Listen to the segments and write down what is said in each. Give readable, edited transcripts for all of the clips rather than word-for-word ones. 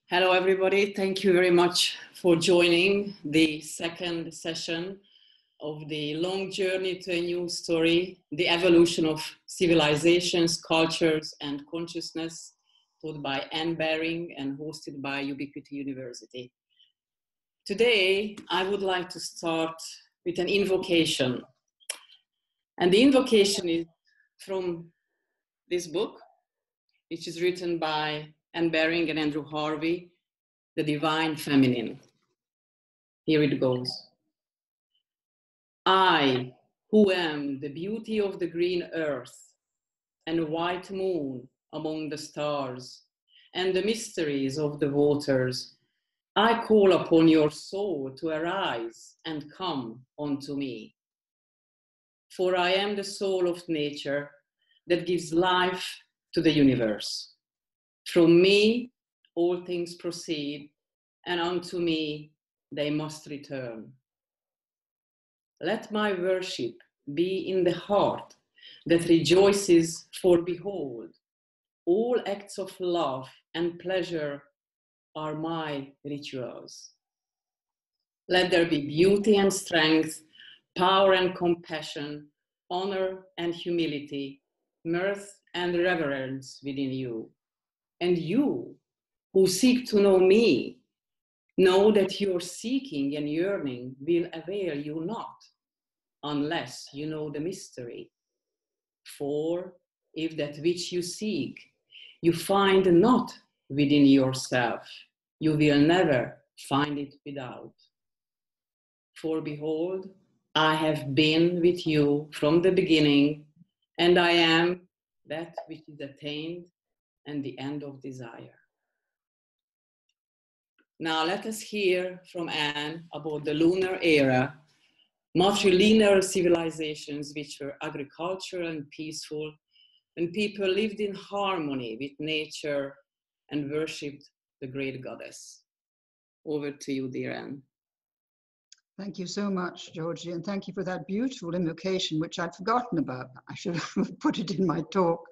Hello, everybody. Thank you very much for joining the second session of the long journey to a new story, the evolution of civilizations, cultures, and consciousness, taught by Anne Baring and hosted by Ubiquity University. Today, I would like to start with an invocation. And the invocation is from this book, which is written by Anne Baring and Andrew Harvey, The Divine Feminine. Here it goes. I, who am the beauty of the green earth and white moon among the stars and the mysteries of the waters, I call upon your soul to arise and come unto me. For I am the soul of nature that gives life to the universe. From me, all things proceed, and unto me they must return. Let my worship be in the heart that rejoices, for behold, all acts of love and pleasure are my rituals. Let there be beauty and strength, power and compassion, honor and humility, mirth and reverence within you. And you, who seek to know me, know that your seeking and yearning will avail you not, unless you know the mystery. For if that which you seek, you find not within yourself, you will never find it without. For behold, I have been with you from the beginning, and I am that which is attained and the end of desire. Now let us hear from Anne about the lunar era, matrilineal civilizations which were agricultural and peaceful, when people lived in harmony with nature and worshipped the great goddess. Over to you, dear Anne. Thank you so much, Georgie, and thank you for that beautiful invocation, which I'd forgotten about. I should have put it in my talk.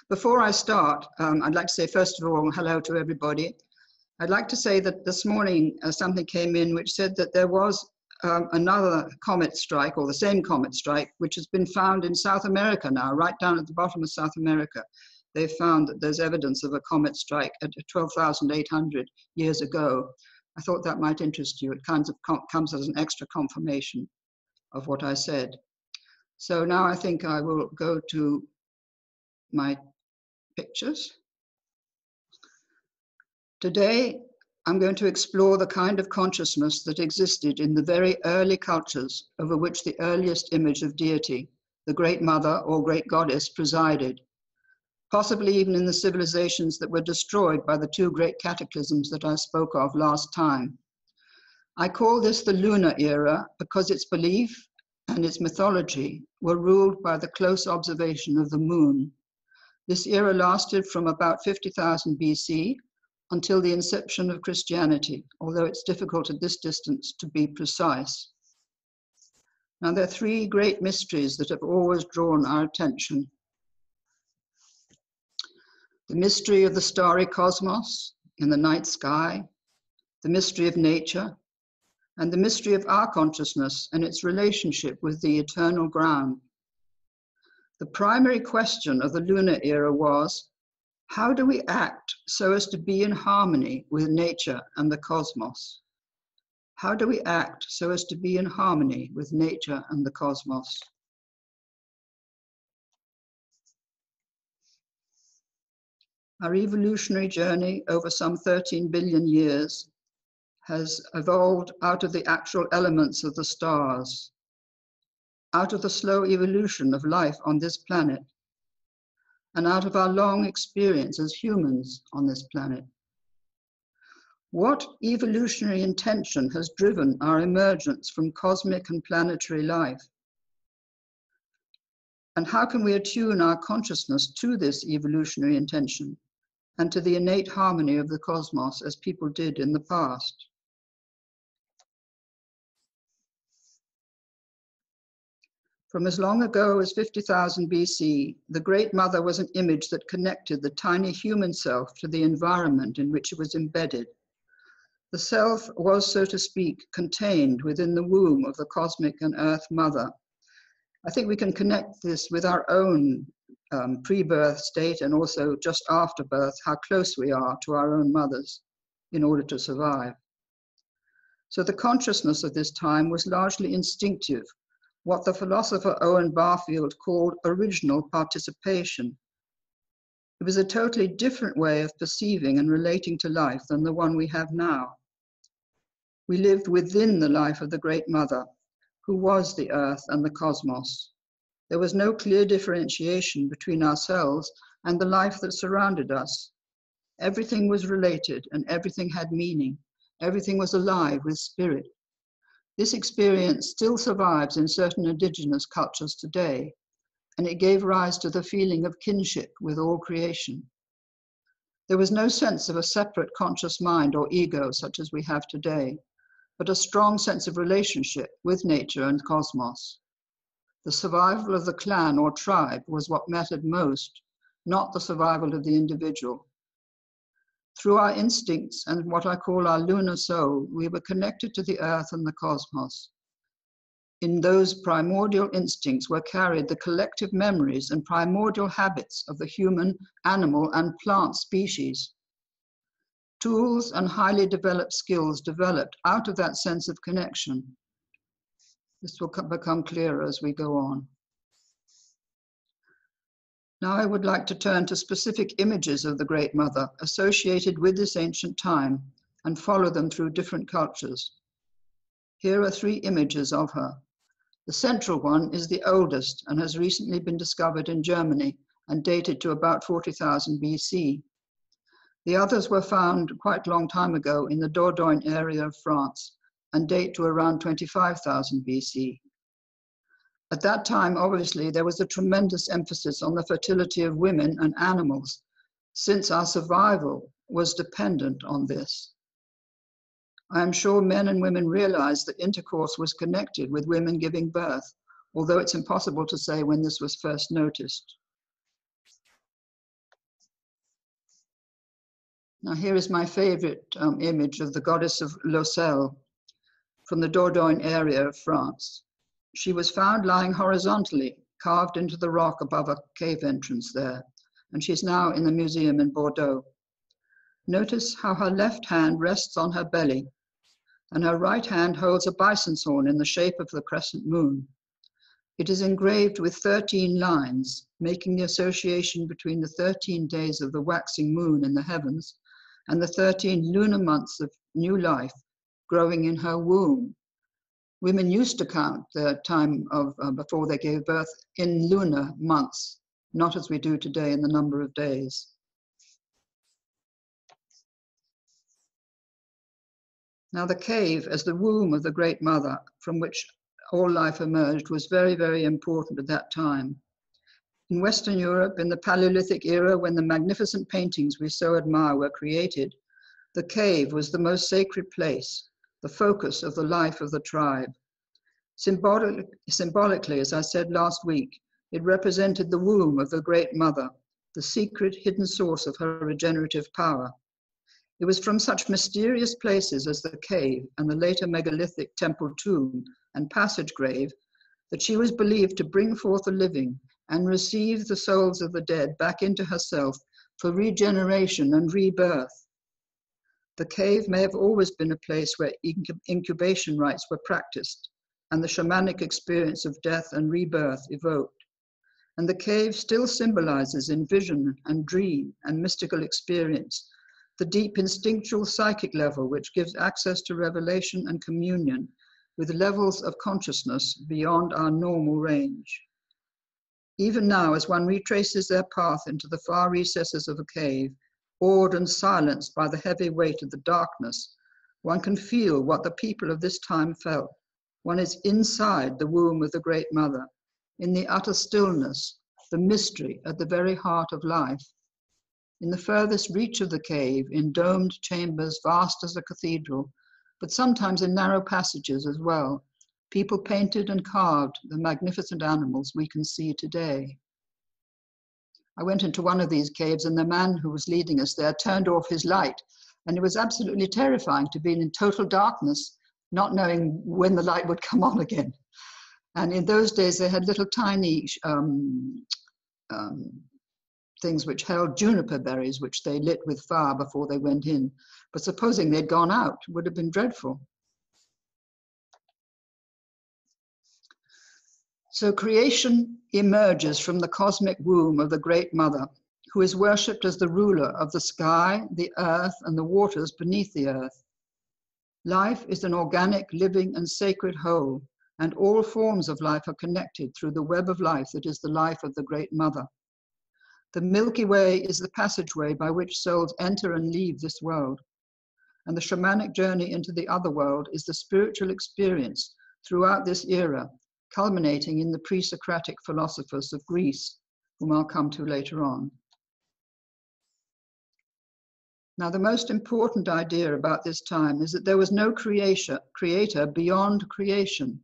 Before I start, I'd like to say, first of all, hello to everybody. I'd like to say that this morning something came in which said that there was another comet strike, or the same comet strike, which has been found in South America now, right down at the bottom of South America. They found that there's evidence of a comet strike at 12,800 years ago. I thought that might interest you. It kind of comes as an extra confirmation of what I said. So now I think I will go to my pictures. Today, I'm going to explore the kind of consciousness that existed in the very early cultures over which the earliest image of deity, the Great Mother or Great Goddess, presided, possibly even in the civilizations that were destroyed by the two great cataclysms that I spoke of last time. I call this the Lunar era because its belief and its mythology were ruled by the close observation of the moon. This era lasted from about 50,000 BC until the inception of Christianity, although it's difficult at this distance to be precise. Now, there are three great mysteries that have always drawn our attention. The mystery of the starry cosmos in the night sky, the mystery of nature, and the mystery of our consciousness and its relationship with the eternal ground. The primary question of the lunar era was, how do we act so as to be in harmony with nature and the cosmos? How do we act so as to be in harmony with nature and the cosmos? Our evolutionary journey over some 13 billion years has evolved out of the actual elements of the stars, out of the slow evolution of life on this planet, and out of our long experience as humans on this planet. What evolutionary intention has driven our emergence from cosmic and planetary life? And how can we attune our consciousness to this evolutionary intention and to the innate harmony of the cosmos as people did in the past? From as long ago as 50,000 BC, the Great Mother was an image that connected the tiny human self to the environment in which it was embedded. The self was, so to speak, contained within the womb of the cosmic and earth mother. I think we can connect this with our own pre-birth state and also just after birth, how close we are to our own mothers in order to survive. So the consciousness of this time was largely instinctive, what the philosopher Owen Barfield called original participation. It was a totally different way of perceiving and relating to life than the one we have now. We lived within the life of the Great Mother, who was the earth and the cosmos. There was no clear differentiation between ourselves and the life that surrounded us. Everything was related and everything had meaning. Everything was alive with spirit. This experience still survives in certain indigenous cultures today, and it gave rise to the feeling of kinship with all creation. There was no sense of a separate conscious mind or ego such as we have today, but a strong sense of relationship with nature and cosmos. The survival of the clan or tribe was what mattered most, not the survival of the individual. Through our instincts and what I call our lunar soul, we were connected to the earth and the cosmos. In those primordial instincts were carried the collective memories and primordial habits of the human, animal, and plant species. Tools and highly developed skills developed out of that sense of connection. This will become clearer as we go on. Now I would like to turn to specific images of the Great Mother associated with this ancient time and follow them through different cultures. Here are 3 images of her. The central one is the oldest and has recently been discovered in Germany and dated to about 40,000 BC. The others were found quite a long time ago in the Dordogne area of France and date to around 25,000 BC. At that time, obviously, there was a tremendous emphasis on the fertility of women and animals, since our survival was dependent on this. I am sure men and women realized that intercourse was connected with women giving birth, although it's impossible to say when this was first noticed. Now here is my favorite image of the goddess of Locelle from the Dordogne area of France. She was found lying horizontally, carved into the rock above a cave entrance there, and she's now in the museum in Bordeaux. Notice how her left hand rests on her belly, and her right hand holds a bison's horn in the shape of the crescent moon. It is engraved with 13 lines, making the association between the 13 days of the waxing moon in the heavens and the 13 lunar months of new life growing in her womb. Women used to count the time of before they gave birth in lunar months, not as we do today in the number of days. Now the cave as the womb of the Great Mother from which all life emerged was very, very important at that time. In Western Europe, in the Paleolithic era, when the magnificent paintings we so admire were created, the cave was the most sacred place, the focus of the life of the tribe. Symbolically, as I said last week, it represented the womb of the Great Mother, the secret hidden source of her regenerative power. It was from such mysterious places as the cave and the later megalithic temple tomb and passage grave that she was believed to bring forth the living and receive the souls of the dead back into herself for regeneration and rebirth. The cave may have always been a place where incubation rites were practiced and the shamanic experience of death and rebirth evoked. And the cave still symbolizes in vision and dream and mystical experience the deep instinctual psychic level which gives access to revelation and communion with levels of consciousness beyond our normal range. Even now, as one retraces their path into the far recesses of a cave, awed and silenced by the heavy weight of the darkness, one can feel what the people of this time felt. One is inside the womb of the Great Mother, in the utter stillness, the mystery at the very heart of life. In the furthest reach of the cave, in domed chambers vast as a cathedral, but sometimes in narrow passages as well, People painted and carved the magnificent animals we can see today. I went into one of these caves and the man who was leading us there turned off his light, and it was absolutely terrifying to be in total darkness, not knowing when the light would come on again. And in those days they had little tiny things which held juniper berries, which they lit with fire before they went in. But supposing they'd gone out, it would have been dreadful. So creation emerges from the cosmic womb of the Great Mother, who is worshipped as the ruler of the sky, the earth, and the waters beneath the earth. Life is an organic, living, and sacred whole, and all forms of life are connected through the web of life that is the life of the Great Mother. The Milky Way is the passageway by which souls enter and leave this world, and the shamanic journey into the other world is the spiritual experience throughout this era, culminating in the pre-Socratic philosophers of Greece, whom I'll come to later on. Now, the most important idea about this time is that there was no creator beyond creation,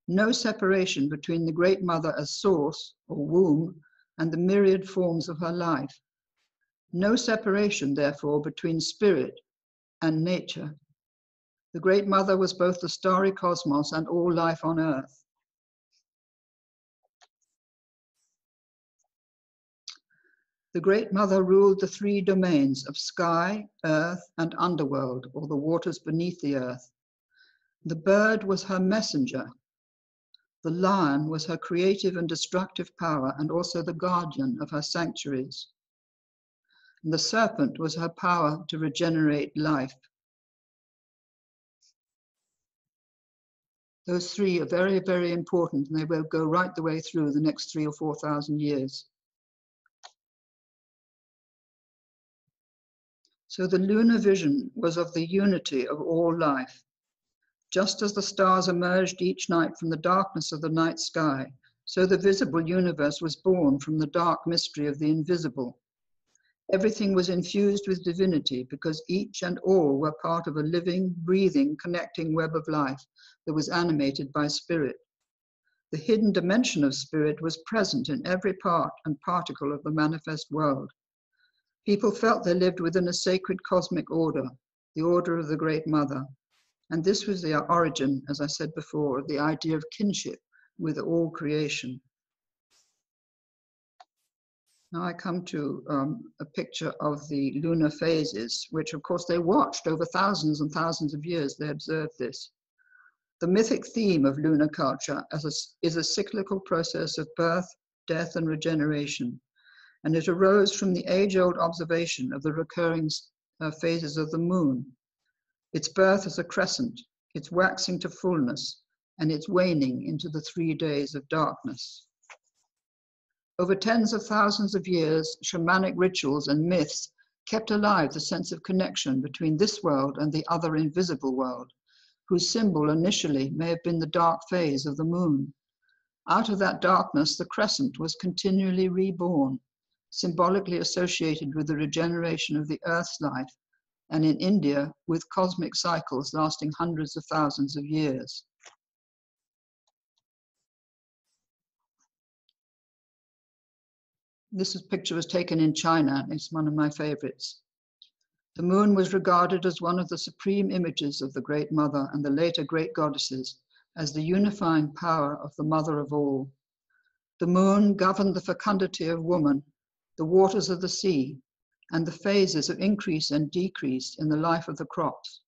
no separation between the Great Mother as source or womb and the myriad forms of her life. No separation, therefore, between spirit and nature. The Great Mother was both the starry cosmos and all life on earth. The Great Mother ruled the three domains of sky, earth, and underworld, or the waters beneath the earth. The bird was her messenger. The lion was her creative and destructive power, and also the guardian of her sanctuaries. And the serpent was her power to regenerate life. Those three are very, very important, and they will go right the way through the next 3,000 or 4,000 years. So the lunar vision was of the unity of all life. Just as the stars emerged each night from the darkness of the night sky, so the visible universe was born from the dark mystery of the invisible. Everything was infused with divinity because each and all were part of a living, breathing, connecting web of life that was animated by spirit. The hidden dimension of spirit was present in every part and particle of the manifest world. People felt they lived within a sacred cosmic order, the order of the Great Mother. And this was the origin, as I said before, of the idea of kinship with all creation. Now I come to a picture of the lunar phases, which of course they watched over thousands and thousands of years. They observed this. The mythic theme of lunar culture is a cyclical process of birth, death, and regeneration. And it arose from the age-old observation of the recurring phases of the moon. Its birth as a crescent, its waxing to fullness, and its waning into the 3 days of darkness. Over tens of thousands of years, shamanic rituals and myths kept alive the sense of connection between this world and the other invisible world, whose symbol initially may have been the dark phase of the moon. Out of that darkness, the crescent was continually reborn, symbolically associated with the regeneration of the Earth's life, and in India with cosmic cycles lasting hundreds of thousands of years. This picture was taken in China. It's one of my favorites. The moon was regarded as one of the supreme images of the Great Mother and the later great goddesses, as the unifying power of the mother of all. The moon governed the fecundity of woman, the waters of the sea, and the phases of increase and decrease in the life of the crops.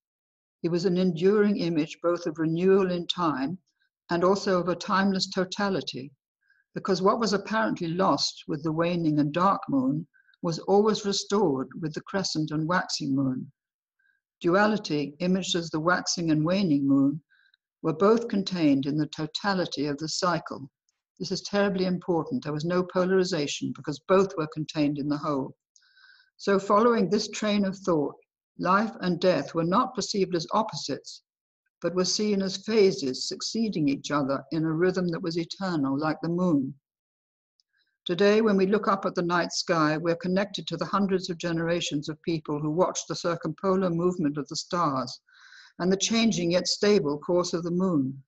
It was an enduring image both of renewal in time and also of a timeless totality, because what was apparently lost with the waning and dark moon was always restored with the crescent and waxing moon. Duality, imaged as the waxing and waning moon, were both contained in the totality of the cycle. This is terribly important. There was no polarization because both were contained in the whole. So following this train of thought, life and death were not perceived as opposites, but were seen as phases succeeding each other in a rhythm that was eternal, like the moon. Today, when we look up at the night sky, we're connected to the hundreds of generations of people who watched the circumpolar movement of the stars and the changing yet stable course of the moon.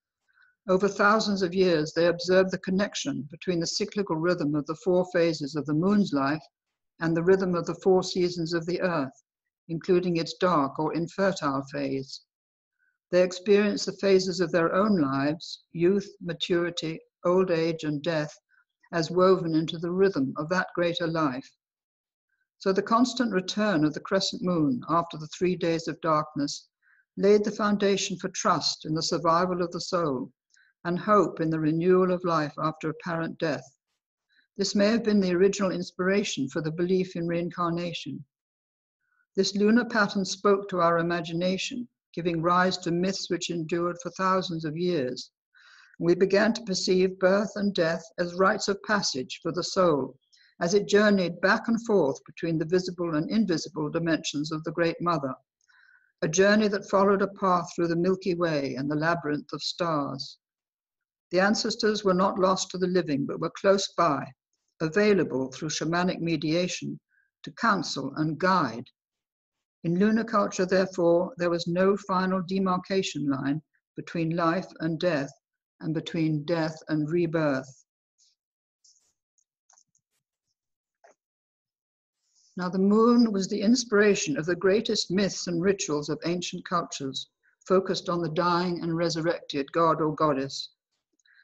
Over thousands of years, they observed the connection between the cyclical rhythm of the 4 phases of the moon's life and the rhythm of the 4 seasons of the earth, including its dark or infertile phase. They experienced the phases of their own lives, youth, maturity, old age, and death, as woven into the rhythm of that greater life. So the constant return of the crescent moon after the 3 days of darkness laid the foundation for trust in the survival of the soul and hope in the renewal of life after apparent death. This may have been the original inspiration for the belief in reincarnation. This lunar pattern spoke to our imagination, giving rise to myths which endured for thousands of years. We began to perceive birth and death as rites of passage for the soul, as it journeyed back and forth between the visible and invisible dimensions of the Great Mother, a journey that followed a path through the Milky Way and the labyrinth of stars. The ancestors were not lost to the living, but were close by, available through shamanic mediation to counsel and guide. In lunar culture, therefore, there was no final demarcation line between life and death, and between death and rebirth. Now, the moon was the inspiration of the greatest myths and rituals of ancient cultures, focused on the dying and resurrected god or goddess.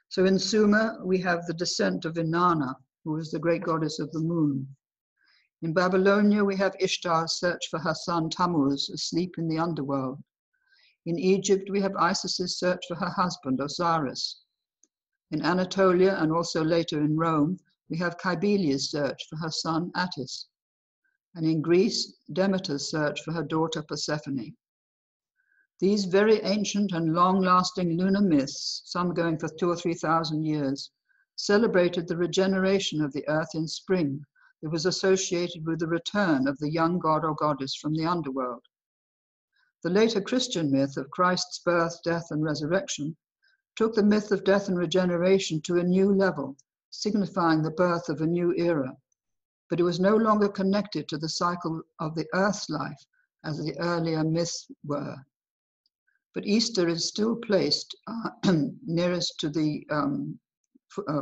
So in Sumer, we have the descent of Inanna, who was the great goddess of the moon. In Babylonia, we have Ishtar's search for her son Tammuz, asleep in the underworld. In Egypt, we have Isis's search for her husband, Osiris. In Anatolia, and also later in Rome, we have Cybele's search for her son Attis. And in Greece, Demeter's search for her daughter Persephone. These very ancient and long-lasting lunar myths, some going for 2,000 or 3,000 years, celebrated the regeneration of the earth in spring that was associated with the return of the young god or goddess from the underworld. The later Christian myth of Christ's birth, death, and resurrection took the myth of death and regeneration to a new level, signifying the birth of a new era. But it was no longer connected to the cycle of the earth's life as the earlier myths were. But Easter is still placed nearest to the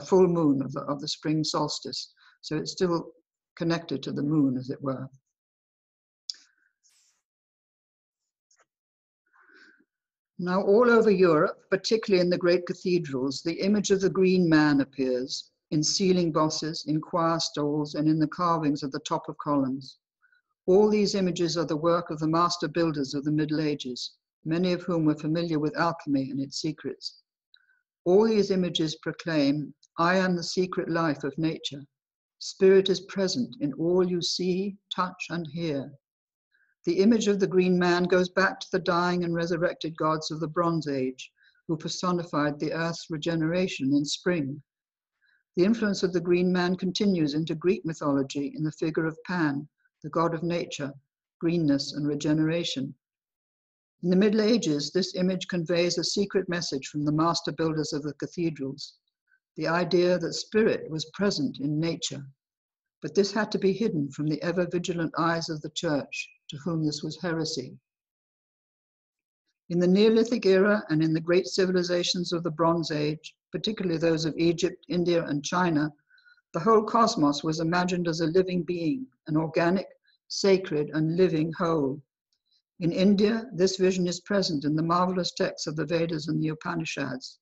full moon of the spring solstice. So it's still connected to the moon, as it were. Now, all over Europe, particularly in the great cathedrals, the image of the green man appears in ceiling bosses, in choir stalls, and in the carvings at the top of columns. All these images are the work of the master builders of the Middle Ages, many of whom were familiar with alchemy and its secrets. All these images proclaim, I am the secret life of nature. Spirit is present in all you see, touch, and hear. The image of the green man goes back to the dying and resurrected gods of the Bronze Age, who personified the earth's regeneration in spring. The influence of the green man continues into Greek mythology in the figure of Pan, the god of nature, greenness, and regeneration. In the Middle Ages, this image conveys a secret message from the master builders of the cathedrals, the idea that spirit was present in nature. But this had to be hidden from the ever-vigilant eyes of the church, to whom this was heresy. In the Neolithic era and in the great civilizations of the Bronze Age, particularly those of Egypt, India, and China, the whole cosmos was imagined as a living being, an organic, sacred, and living whole. In India, this vision is present in the marvelous texts of the Vedas and the Upanishads.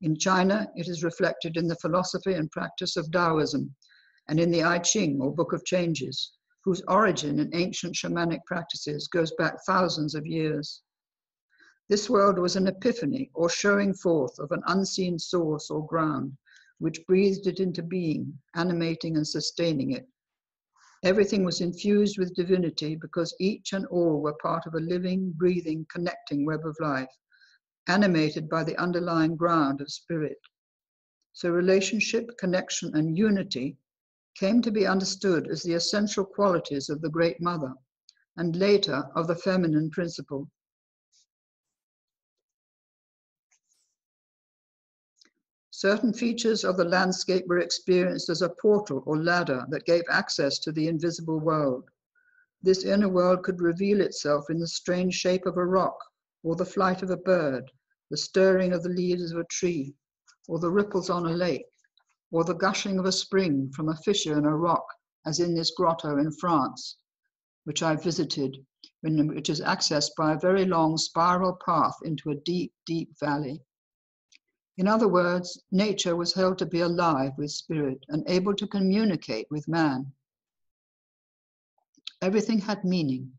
In China, it is reflected in the philosophy and practice of Taoism, and in the I Ching, or Book of Changes, whose origin in ancient shamanic practices goes back thousands of years. This world was an epiphany, or showing forth of an unseen source or ground, which breathed it into being, animating and sustaining it. Everything was infused with divinity because each and all were part of a living, breathing, connecting web of life, animated by the underlying ground of spirit. So relationship, connection, and unity came to be understood as the essential qualities of the Great Mother, and later of the feminine principle. Certain features of the landscape were experienced as a portal or ladder that gave access to the invisible world. This inner world could reveal itself in the strange shape of a rock, or the flight of a bird, the stirring of the leaves of a tree, or the ripples on a lake, or the gushing of a spring from a fissure in a rock, as in this grotto in France, which I visited, which is accessed by a very long spiral path into a deep, deep valley. In other words, nature was held to be alive with spirit and able to communicate with man. Everything had meaning.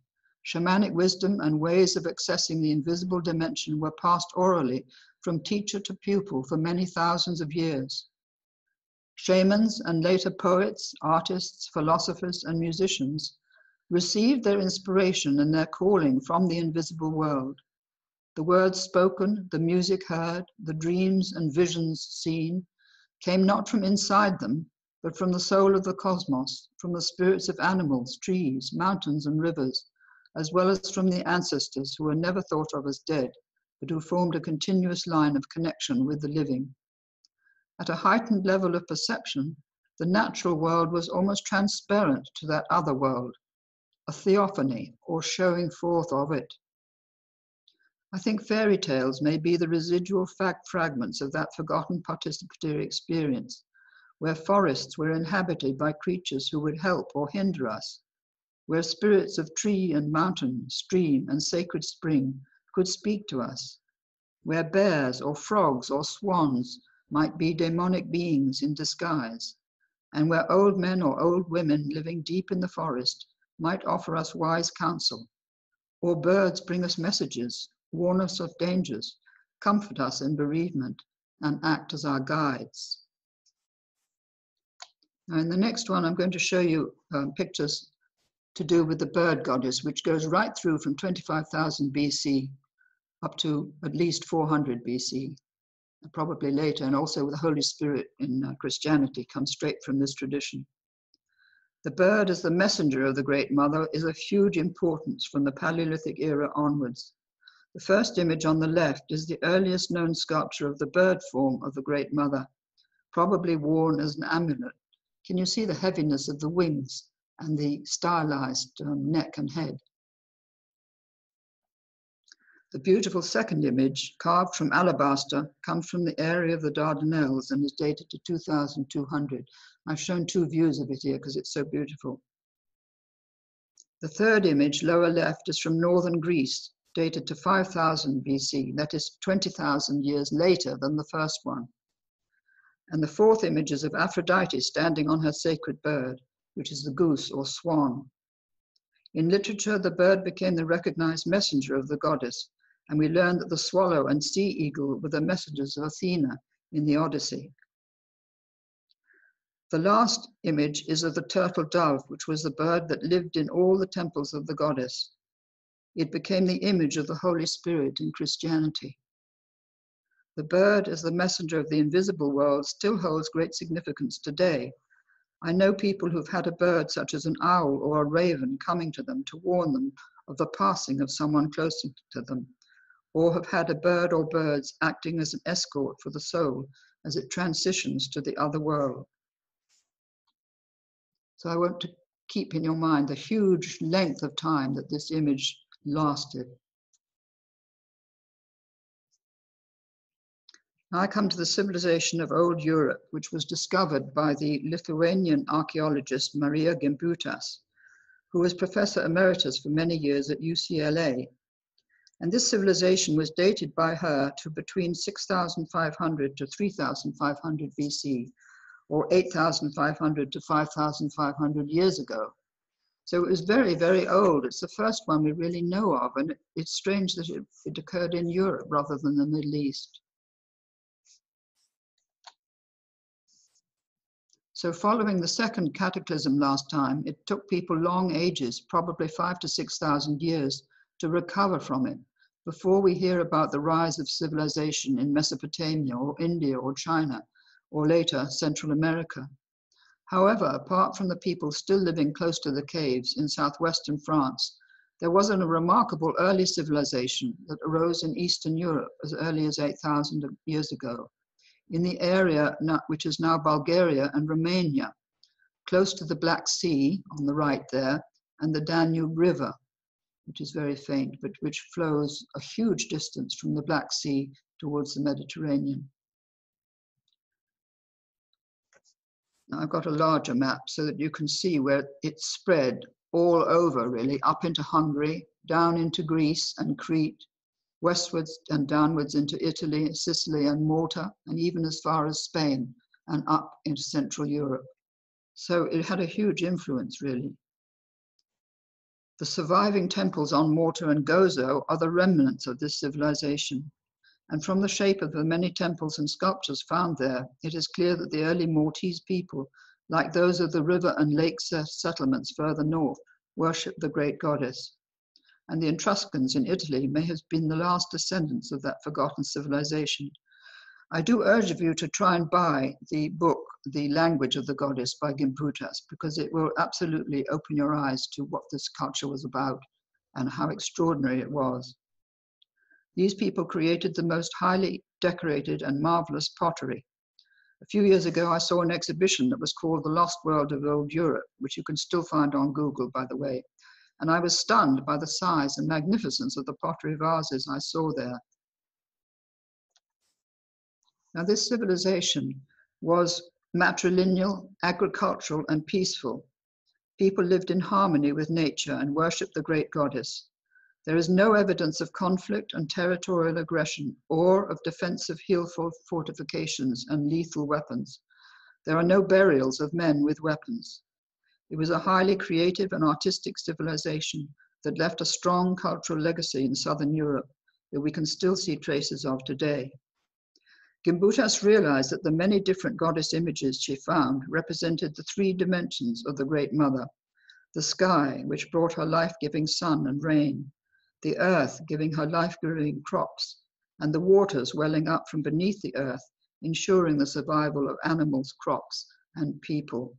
Shamanic wisdom and ways of accessing the invisible dimension were passed orally from teacher to pupil for many thousands of years. Shamans and later poets, artists, philosophers, and musicians received their inspiration and their calling from the invisible world. The words spoken, the music heard, the dreams and visions seen came not from inside them, but from the soul of the cosmos, from the spirits of animals, trees, mountains, and rivers, as well as from the ancestors who were never thought of as dead, but who formed a continuous line of connection with the living. At a heightened level of perception, the natural world was almost transparent to that other world, a theophany, or showing forth of it. I think fairy tales may be the residual fragments of that forgotten participatory experience, where forests were inhabited by creatures who would help or hinder us, where spirits of tree and mountain, stream and sacred spring could speak to us, where bears or frogs or swans might be demonic beings in disguise, and where old men or old women living deep in the forest might offer us wise counsel, or birds bring us messages, warn us of dangers, comfort us in bereavement, and act as our guides. Now in the next one, I'm going to show you pictures to do with the bird goddess, which goes right through from 25,000 BC up to at least 400 BC, probably later, and also the Holy Spirit in Christianity comes straight from this tradition. The bird as the messenger of the Great Mother is of huge importance from the Paleolithic era onwards. The first image on the left is the earliest known sculpture of the bird form of the Great Mother, probably worn as an amulet. Can you see the heaviness of the wings and the stylized neck and head? The beautiful second image, carved from alabaster, comes from the area of the Dardanelles and is dated to 2200. I've shown two views of it here because it's so beautiful. The third image, lower left, is from northern Greece, dated to 5000 BC, that is 20,000 years later than the first one. And the fourth image is of Aphrodite standing on her sacred bird, which is the goose or swan. In literature, the bird became the recognized messenger of the goddess, and we learn that the swallow and sea eagle were the messengers of Athena in the Odyssey. The last image is of the turtle dove, which was the bird that lived in all the temples of the goddess. It became the image of the Holy Spirit in Christianity. The bird as the messenger of the invisible world still holds great significance today. I know people who've had a bird such as an owl or a raven coming to them to warn them of the passing of someone close to them, or have had a bird or birds acting as an escort for the soul as it transitions to the other world. So I want to keep in your mind the huge length of time that this image lasted. Now I come to the civilization of old Europe, which was discovered by the Lithuanian archaeologist Maria Gimbutas, who was professor emeritus for many years at UCLA. And this civilization was dated by her to between 6,500 to 3,500 BC, or 8,500 to 5,500 years ago. So it was very, very old. It's the first one we really know of, and it's strange that it occurred in Europe rather than the Middle East. So following the second cataclysm last time, it took people long ages, probably 5,000 to 6,000 years, to recover from it, before we hear about the rise of civilization in Mesopotamia or India or China, or later Central America. However, apart from the people still living close to the caves in southwestern France, there was a remarkable early civilization that arose in Eastern Europe as early as 8,000 years ago, in the area which is now Bulgaria and Romania, close to the Black Sea on the right there, and the Danube River, which is very faint, but which flows a huge distance from the Black Sea towards the Mediterranean. I've got a larger map so that you can see where it's spread all over, really, up into Hungary, down into Greece and Crete, westwards and downwards into Italy, Sicily and Malta, and even as far as Spain and up into Central Europe. So it had a huge influence, really. The surviving temples on Malta and Gozo are the remnants of this civilization. And from the shape of the many temples and sculptures found there, it is clear that the early Maltese people, like those of the river and lake settlements further north, worshipped the great goddess. And the Etruscans in Italy may have been the last descendants of that forgotten civilization. I do urge of you to try and buy the book, The Language of the Goddess by Gimbutas, because it will absolutely open your eyes to what this culture was about and how extraordinary it was. These people created the most highly decorated and marvelous pottery. A few years ago, I saw an exhibition that was called The Lost World of Old Europe, which you can still find on Google, by the way. And I was stunned by the size and magnificence of the pottery vases I saw there. Now, this civilization was matrilineal, agricultural, and peaceful. People lived in harmony with nature and worshipped the great goddess. There is no evidence of conflict and territorial aggression or of defensive hill fortifications and lethal weapons. There are no burials of men with weapons. It was a highly creative and artistic civilization that left a strong cultural legacy in Southern Europe that we can still see traces of today. Gimbutas realized that the many different goddess images she found represented the three dimensions of the Great Mother: the sky, which brought her life-giving sun and rain, the earth giving her life-giving crops, and the waters welling up from beneath the earth, ensuring the survival of animals, crops, and people.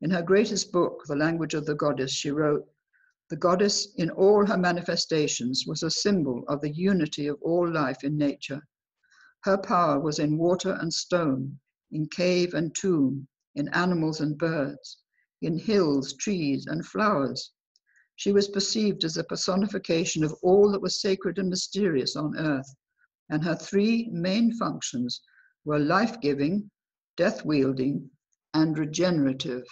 In her greatest book, The Language of the Goddess, she wrote, "The goddess in all her manifestations was a symbol of the unity of all life in nature. Her power was in water and stone, in cave and tomb, in animals and birds, in hills, trees, and flowers. She was perceived as a personification of all that was sacred and mysterious on earth, and her three main functions were life-giving, death-wielding, and regenerative."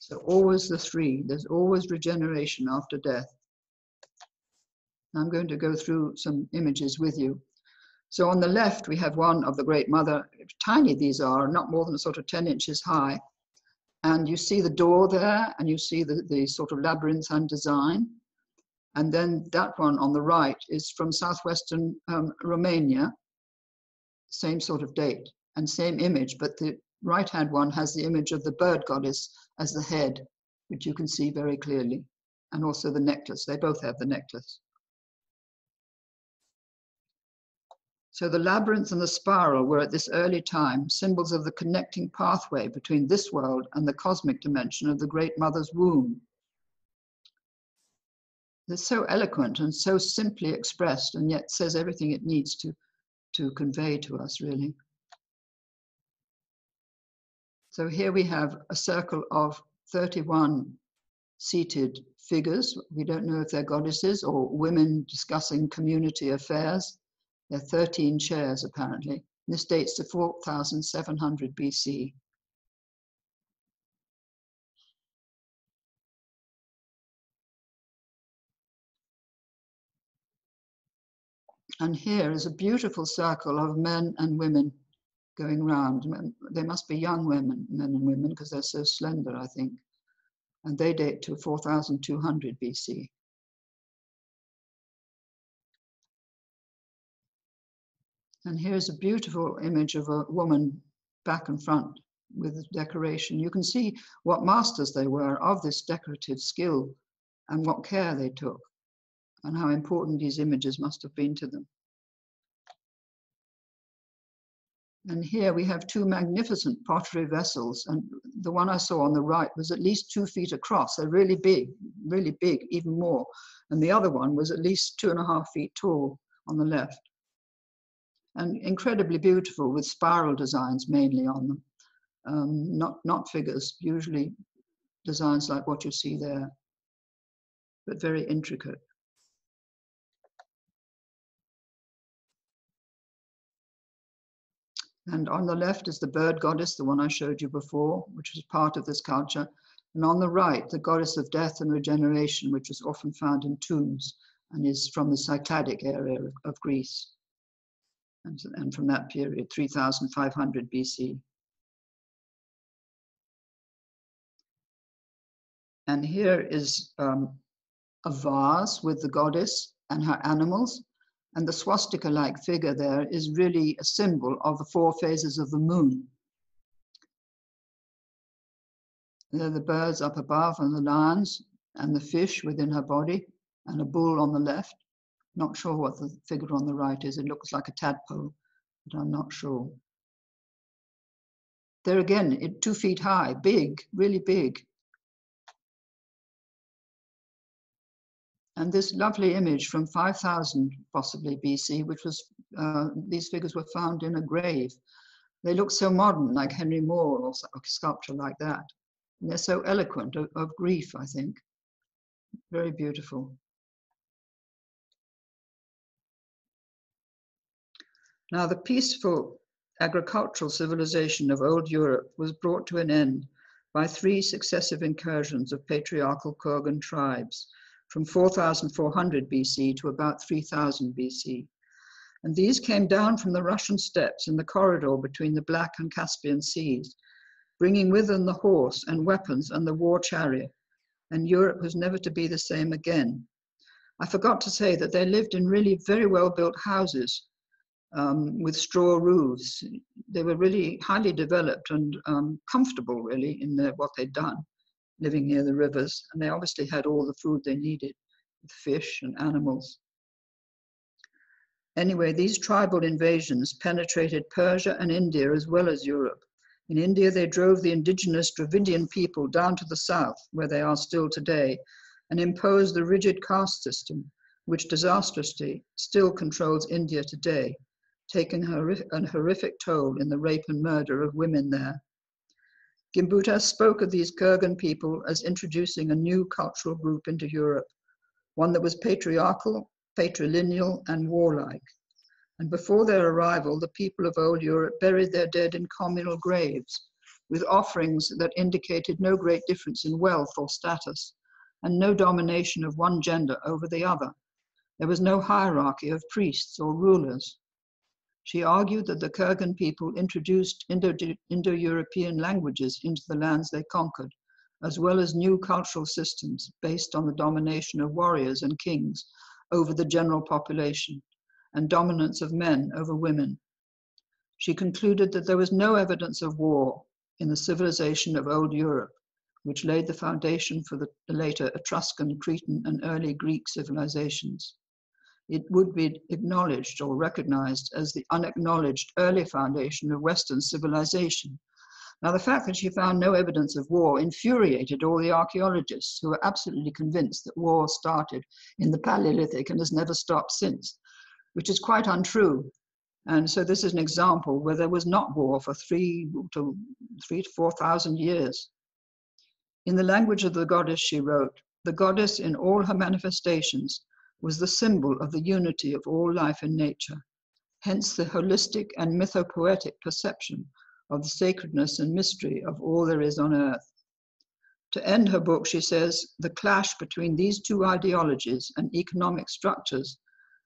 So always the three. There's always regeneration after death. I'm going to go through some images with you. So on the left, we have one of the Great Mother. Tiny these are, not more than sort of 10 inches high. And you see the door there, and you see the sort of labyrinthine design. And then that one on the right is from southwestern Romania, same sort of date and same image, but the right-hand one has the image of the bird goddess as the head, which you can see very clearly, and also the necklace. They both have the necklace. So the labyrinth and the spiral were at this early time symbols of the connecting pathway between this world and the cosmic dimension of the Great Mother's womb. It's so eloquent and so simply expressed, and yet says everything it needs to convey to us, really. So here we have a circle of 31 seated figures. We don't know if they're goddesses or women discussing community affairs. There are 13 chairs, apparently. This dates to 4700 BC. And here is a beautiful circle of men and women going round. They must be young women, men and women, because they're so slender, I think. And they date to 4200 BC. And here's a beautiful image of a woman back and front with decoration. You can see what masters they were of this decorative skill and what care they took and how important these images must have been to them. And here we have two magnificent pottery vessels. And the one I saw on the right was at least 2 feet across. They're really big, even more. And the other one was at least 2.5 feet tall on the left. And incredibly beautiful with spiral designs mainly on them. Not figures, usually designs like what you see there, but very intricate. And on the left is the bird goddess, the one I showed you before, which is part of this culture. And on the right, the goddess of death and regeneration, which is often found in tombs and is from the Cycladic area of Greece. And from that period, 3500 BC. And here is a vase with the goddess and her animals. And the swastika-like figure there is really a symbol of the 4 phases of the moon. There are the birds up above and the lions and the fish within her body and a bull on the left. Not sure what the figure on the right is. It looks like a tadpole, but I'm not sure. There again, 2 feet high, big, really big. And this lovely image from 5000 possibly BC, which was, these figures were found in a grave. They look so modern, like Henry Moore or a sculpture like that. And they're so eloquent of grief, I think. Very beautiful. Now, the peaceful agricultural civilization of old Europe was brought to an end by 3 successive incursions of patriarchal Kurgan tribes from 4400 BC to about 3000 BC. And these came down from the Russian steppes in the corridor between the Black and Caspian Seas, bringing with them the horse and weapons and the war chariot, and Europe was never to be the same again. I forgot to say that they lived in really very well-built houses with straw roofs. They were really highly developed and comfortable, really, in what they'd done, living near the rivers, and they obviously had all the food they needed, with fish and animals. Anyway, these tribal invasions penetrated Persia and India as well as Europe. In India, they drove the indigenous Dravidian people down to the south, where they are still today, and imposed the rigid caste system, which disastrously still controls India today, taking an horrific toll in the rape and murder of women there. Gimbutas spoke of these Kurgan people as introducing a new cultural group into Europe, one that was patriarchal, patrilineal, and warlike. And before their arrival, the people of old Europe buried their dead in communal graves, with offerings that indicated no great difference in wealth or status, and no domination of one gender over the other. There was no hierarchy of priests or rulers. She argued that the Kurgan people introduced Indo-European languages into the lands they conquered, as well as new cultural systems based on the domination of warriors and kings over the general population, and dominance of men over women. She concluded that there was no evidence of war in the civilization of old Europe, which laid the foundation for the later Etruscan, Cretan, and early Greek civilizations. It would be acknowledged or recognized as the unacknowledged early foundation of Western civilization. Now, the fact that she found no evidence of war infuriated all the archaeologists who were absolutely convinced that war started in the Paleolithic and has never stopped since, which is quite untrue. And so this is an example where there was not war for 3,000 to 4,000 years. In the language of the goddess, she wrote, "The goddess in all her manifestations was the symbol of the unity of all life in nature, hence the holistic and mythopoetic perception of the sacredness and mystery of all there is on earth." To end her book, she says, "The clash between these 2 ideologies and economic structures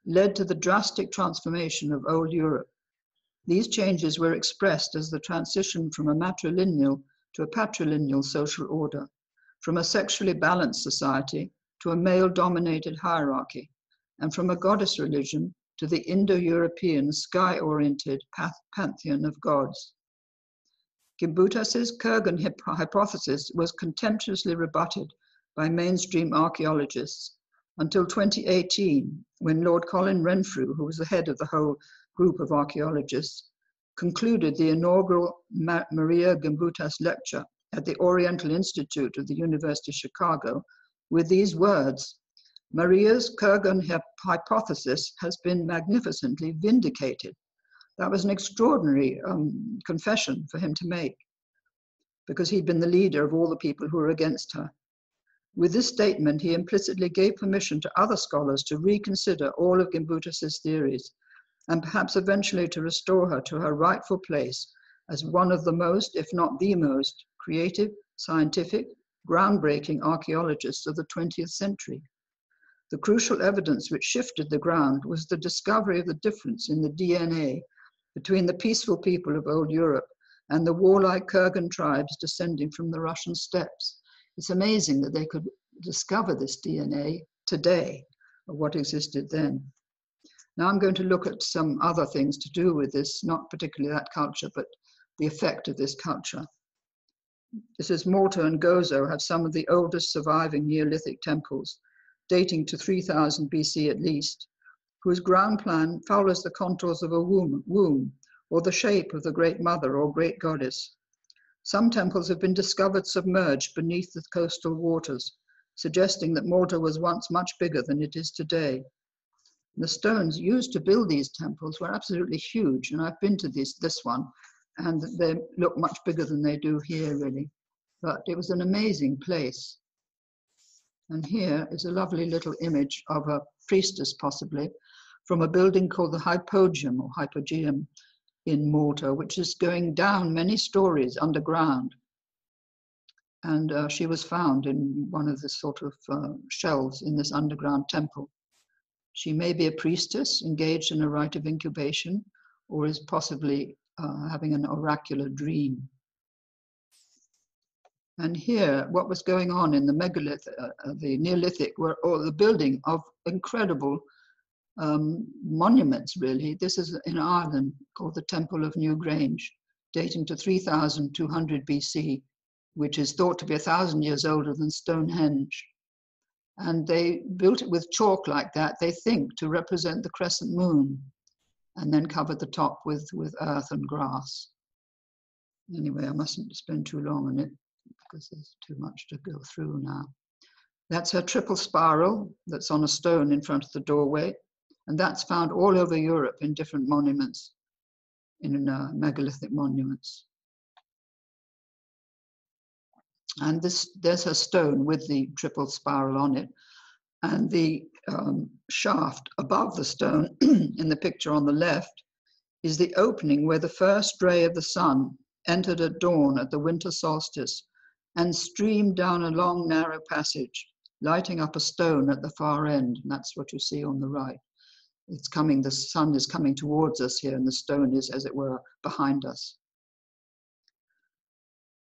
led to the drastic transformation of old Europe. These changes were expressed as the transition from a matrilineal to a patrilineal social order, from a sexually balanced society to a male-dominated hierarchy, and from a goddess religion to the Indo-European sky-oriented pantheon of gods." Gimbutas's Kurgan hypothesis was contemptuously rebutted by mainstream archaeologists until 2018, when Lord Colin Renfrew, who was the head of the whole group of archaeologists, concluded the inaugural Maria Gimbutas lecture at the Oriental Institute of the University of Chicago with these words, "Maria's Kurgan hypothesis has been magnificently vindicated." That was an extraordinary confession for him to make, because he'd been the leader of all the people who were against her. With this statement, he implicitly gave permission to other scholars to reconsider all of Gimbutas's theories and perhaps eventually to restore her to her rightful place as one of the most, if not the most, creative, scientific, groundbreaking archaeologists of the 20th century. The crucial evidence which shifted the ground was the discovery of the difference in the DNA between the peaceful people of old Europe and the warlike Kurgan tribes descending from the Russian steppes. It's amazing that they could discover this DNA today of what existed then. Now I'm going to look at some other things to do with this, not particularly that culture, but the effect of this culture. This is Malta and Gozo have some of the oldest surviving Neolithic temples, dating to 3000 BC at least, whose ground plan follows the contours of a womb or the shape of the Great Mother or Great Goddess. Some temples have been discovered submerged beneath the coastal waters, suggesting that Malta was once much bigger than it is today. The stones used to build these temples were absolutely huge, and I've been to this one, and they look much bigger than they do here, really. But it was an amazing place. And here is a lovely little image of a priestess, possibly, from a building called the Hypogeum or Hypogeum in Malta, which is going down many stories underground. And she was found in one of the sort of shelves in this underground temple. She may be a priestess engaged in a rite of incubation, or is possibly having an oracular dream. And here, what was going on in the megalith, the Neolithic, were all the building of incredible monuments, really. This is in Ireland, called the Temple of Newgrange, dating to 3200 BC, which is thought to be 1,000 years older than Stonehenge. And they built it with chalk like that, they think, to represent the crescent moon, and then covered the top with earth and grass. Anyway, I mustn't spend too long on it, because there's too much to go through now. That's her triple spiral that's on a stone in front of the doorway, and that's found all over Europe in different monuments, in megalithic monuments. And there's her stone with the triple spiral on it, and the shaft above the stone in the picture on the left is the opening where the first ray of the sun entered at dawn at the winter solstice and streamed down a long narrow passage, lighting up a stone at the far end. And that's what you see on the right. It's coming, the sun is coming towards us here, and the stone is, as it were, behind us.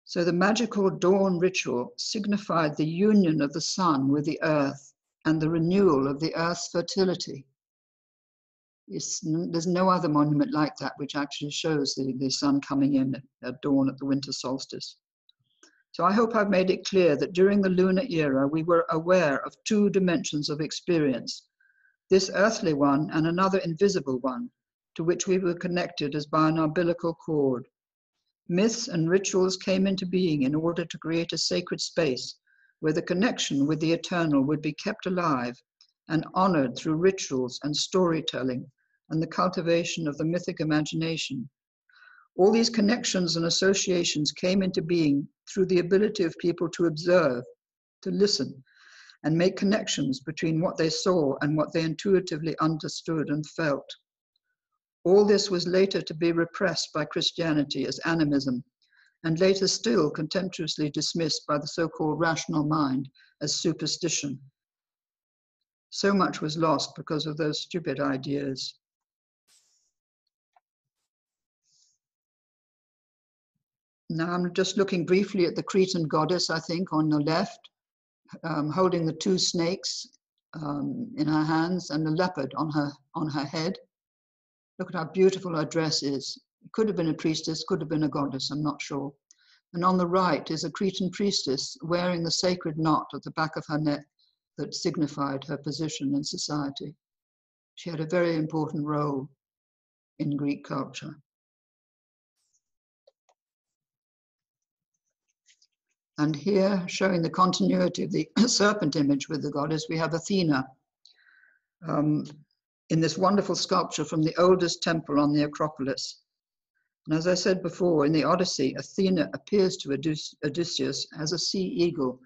So the magical dawn ritual signified the union of the sun with the earth and the renewal of the earth's fertility. There's no other monument like that which actually shows the sun coming in at dawn at the winter solstice. So I hope I've made it clear that during the lunar era, we were aware of two dimensions of experience, this earthly one and another invisible one, to which we were connected as by an umbilical cord. Myths and rituals came into being in order to create a sacred space where the connection with the eternal would be kept alive and honored through rituals and storytelling and the cultivation of the mythic imagination. All these connections and associations came into being through the ability of people to observe, to listen, and make connections between what they saw and what they intuitively understood and felt. All this was later to be repressed by Christianity as animism, and later still contemptuously dismissed by the so-called rational mind as superstition. So much was lost because of those stupid ideas. Now I'm just looking briefly at the Cretan goddess, I think, on the left, holding the two snakes in her hands and the leopard on her head. Look at how beautiful her dress is. It could have been a priestess, could have been a goddess, I'm not sure. And on the right is a Cretan priestess wearing the sacred knot at the back of her neck that signified her position in society. She had a very important role in Greek culture. And here, showing the continuity of the serpent image with the goddess, we have Athena in this wonderful sculpture from the oldest temple on the Acropolis. And as I said before, in the Odyssey, Athena appears to Odysseus as a sea eagle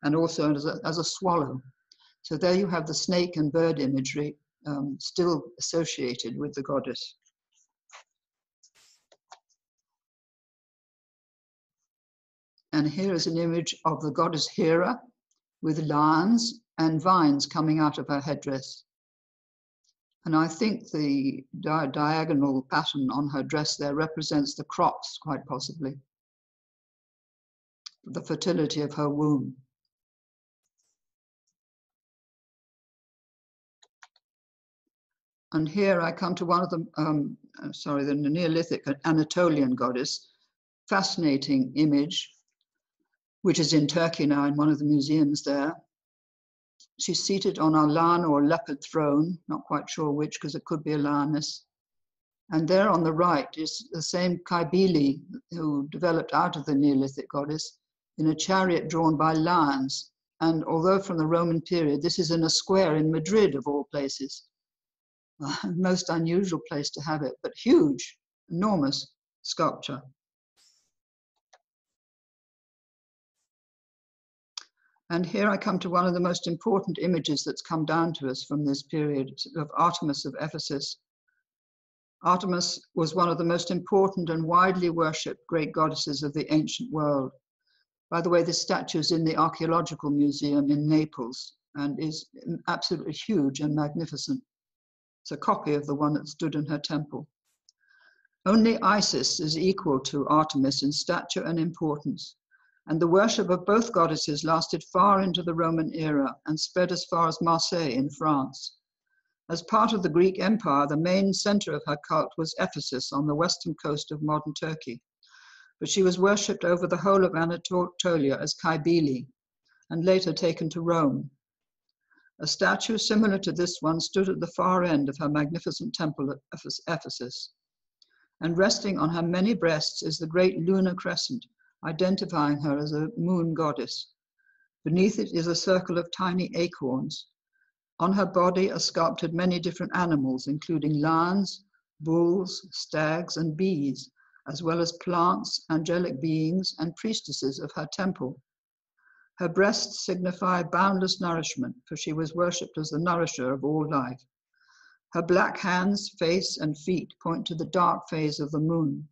and also as a swallow. So there you have the snake and bird imagery still associated with the goddess. And here is an image of the goddess Hera with lions and vines coming out of her headdress. And I think the diagonal pattern on her dress there represents the crops, quite possibly, the fertility of her womb. And here I come to one of the, the Neolithic Anatolian goddess, fascinating image, which is in Turkey now in one of the museums there. She's seated on a lion or leopard throne, not quite sure which, because it could be a lioness. And there on the right is the same Kybele who developed out of the Neolithic goddess in a chariot drawn by lions. And although from the Roman period, this is in a square in Madrid of all places. Most unusual place to have it, but huge, enormous sculpture. And here I come to one of the most important images that's come down to us from this period of Artemis of Ephesus. Artemis was one of the most important and widely worshipped great goddesses of the ancient world. By the way, this statue is in the Archaeological Museum in Naples and is absolutely huge and magnificent. It's a copy of the one that stood in her temple. Only Isis is equal to Artemis in stature and importance, and the worship of both goddesses lasted far into the Roman era and spread as far as Marseille in France. As part of the Greek Empire, the main center of her cult was Ephesus on the western coast of modern Turkey, but she was worshipped over the whole of Anatolia as Kybele, and later taken to Rome. A statue similar to this one stood at the far end of her magnificent temple at Ephesus, and resting on her many breasts is the great lunar crescent, identifying her as a moon goddess. Beneath it is a circle of tiny acorns. On her body are sculpted many different animals, including lions, bulls, stags, and bees, as well as plants, angelic beings, and priestesses of her temple. Her breasts signify boundless nourishment, for she was worshipped as the nourisher of all life. Her black hands, face, and feet point to the dark phase of the moon.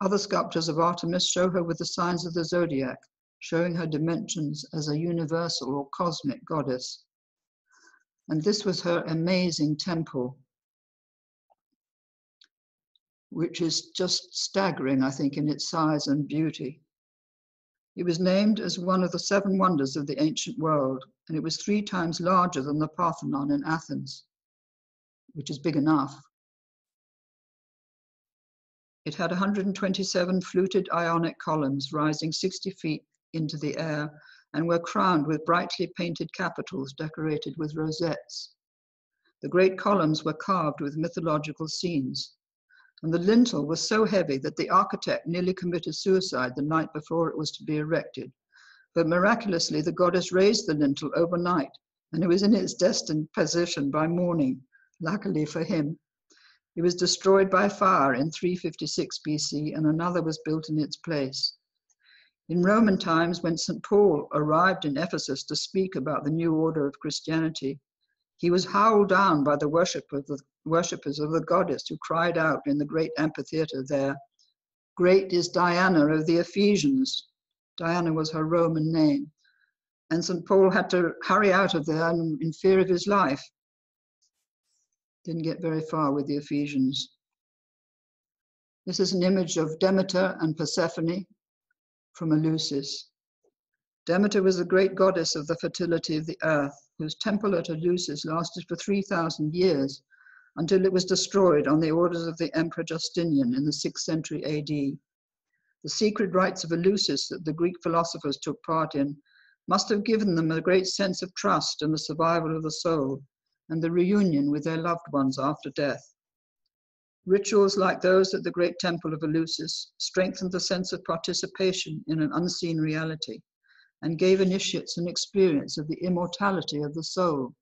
Other sculptures of Artemis show her with the signs of the zodiac, showing her dimensions as a universal or cosmic goddess. And this was her amazing temple, which is just staggering, I think, in its size and beauty. It was named as one of the 7 wonders of the ancient world, and it was 3 times larger than the Parthenon in Athens, which is big enough. It had 127 fluted Ionic columns rising 60 feet into the air and were crowned with brightly painted capitals decorated with rosettes. The great columns were carved with mythological scenes, and the lintel was so heavy that the architect nearly committed suicide the night before it was to be erected. But miraculously, the goddess raised the lintel overnight, and it was in its destined position by morning, luckily for him. It was destroyed by fire in 356 BC, and another was built in its place. In Roman times, when St. Paul arrived in Ephesus to speak about the new order of Christianity, he was howled down by the worshippers of the goddess, who cried out in the great amphitheater there, "Great is Diana of the Ephesians." Diana was her Roman name. And St. Paul had to hurry out of there in fear of his life. Didn't get very far with the Ephesians. This is an image of Demeter and Persephone from Eleusis. Demeter was the great goddess of the fertility of the earth, whose temple at Eleusis lasted for 3,000 years until it was destroyed on the orders of the Emperor Justinian in the 6th century AD. The secret rites of Eleusis that the Greek philosophers took part in must have given them a great sense of trust in the survival of the soul and the reunion with their loved ones after death. Rituals like those at the great temple of Eleusis strengthened the sense of participation in an unseen reality and gave initiates an experience of the immortality of the soul.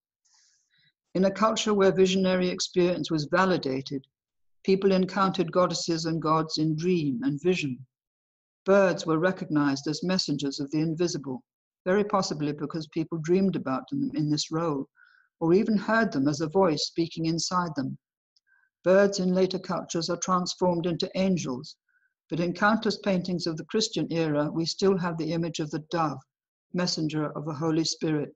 In a culture where visionary experience was validated, people encountered goddesses and gods in dream and vision. Birds were recognized as messengers of the invisible, very possibly because people dreamed about them in this role, or even heard them as a voice speaking inside them. Birds in later cultures are transformed into angels, but in countless paintings of the Christian era, we still have the image of the dove, messenger of the Holy Spirit.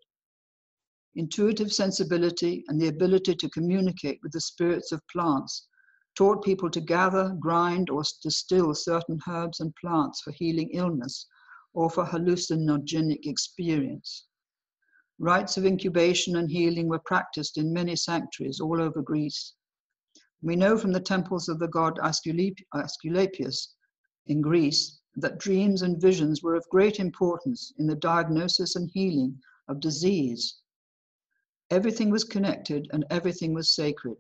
Intuitive sensibility and the ability to communicate with the spirits of plants taught people to gather, grind, or distill certain herbs and plants for healing illness or for hallucinogenic experience. Rites of incubation and healing were practiced in many sanctuaries all over Greece. We know from the temples of the god Asclepius in Greece that dreams and visions were of great importance in the diagnosis and healing of disease. Everything was connected and everything was sacred.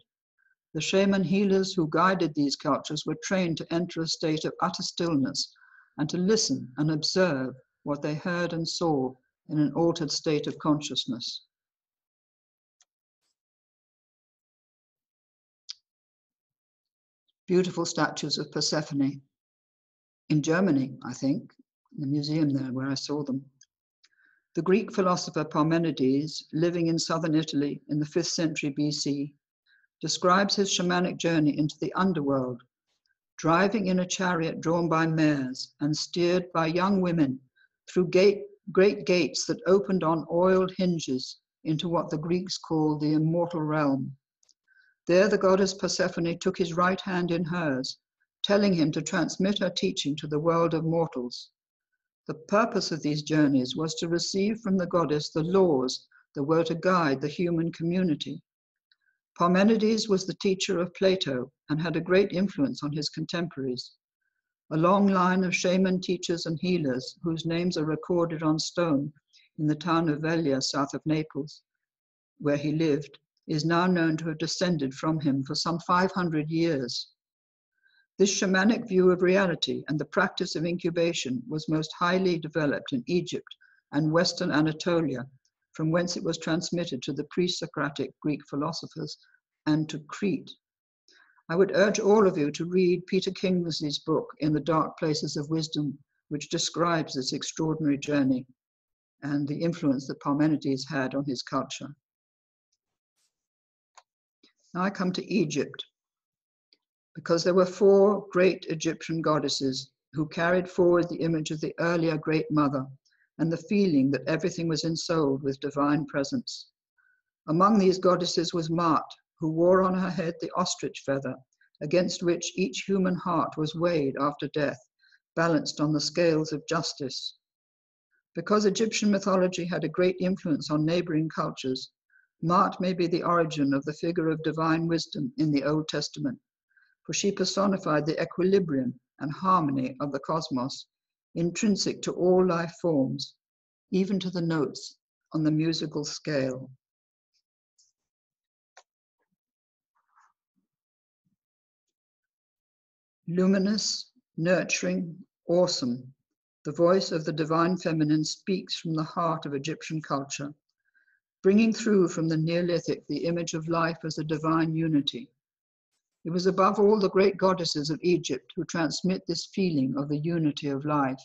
The shaman healers who guided these cultures were trained to enter a state of utter stillness and to listen and observe what they heard and saw in an altered state of consciousness. Beautiful statues of Persephone in Germany, I think, in the museum there where I saw them. The Greek philosopher Parmenides, living in southern Italy in the 5th century BC, describes his shamanic journey into the underworld, driving in a chariot drawn by mares and steered by young women through great gates that opened on oiled hinges into what the Greeks called the immortal realm. There the goddess Persephone took his right hand in hers, telling him to transmit her teaching to the world of mortals. The purpose of these journeys was to receive from the goddess the laws that were to guide the human community. Parmenides was the teacher of Plato and had a great influence on his contemporaries. A long line of shaman teachers and healers, whose names are recorded on stone in the town of Velia, south of Naples, where he lived, is now known to have descended from him for some 500 years. This shamanic view of reality and the practice of incubation was most highly developed in Egypt and Western Anatolia, from whence it was transmitted to the pre-Socratic Greek philosophers and to Crete. I would urge all of you to read Peter Kingsley's book, In the Dark Places of Wisdom, which describes this extraordinary journey and the influence that Parmenides had on his culture. Now I come to Egypt, because there were 4 great Egyptian goddesses who carried forward the image of the earlier Great Mother and the feeling that everything was ensouled with divine presence. Among these goddesses was Maat, who wore on her head the ostrich feather, against which each human heart was weighed after death, balanced on the scales of justice. Because Egyptian mythology had a great influence on neighboring cultures, Maat may be the origin of the figure of divine wisdom in the Old Testament, for she personified the equilibrium and harmony of the cosmos, intrinsic to all life forms, even to the notes on the musical scale. Luminous, nurturing, awesome, the voice of the divine feminine speaks from the heart of Egyptian culture, bringing through from the Neolithic the image of life as a divine unity. It was above all the great goddesses of Egypt who transmit this feeling of the unity of life.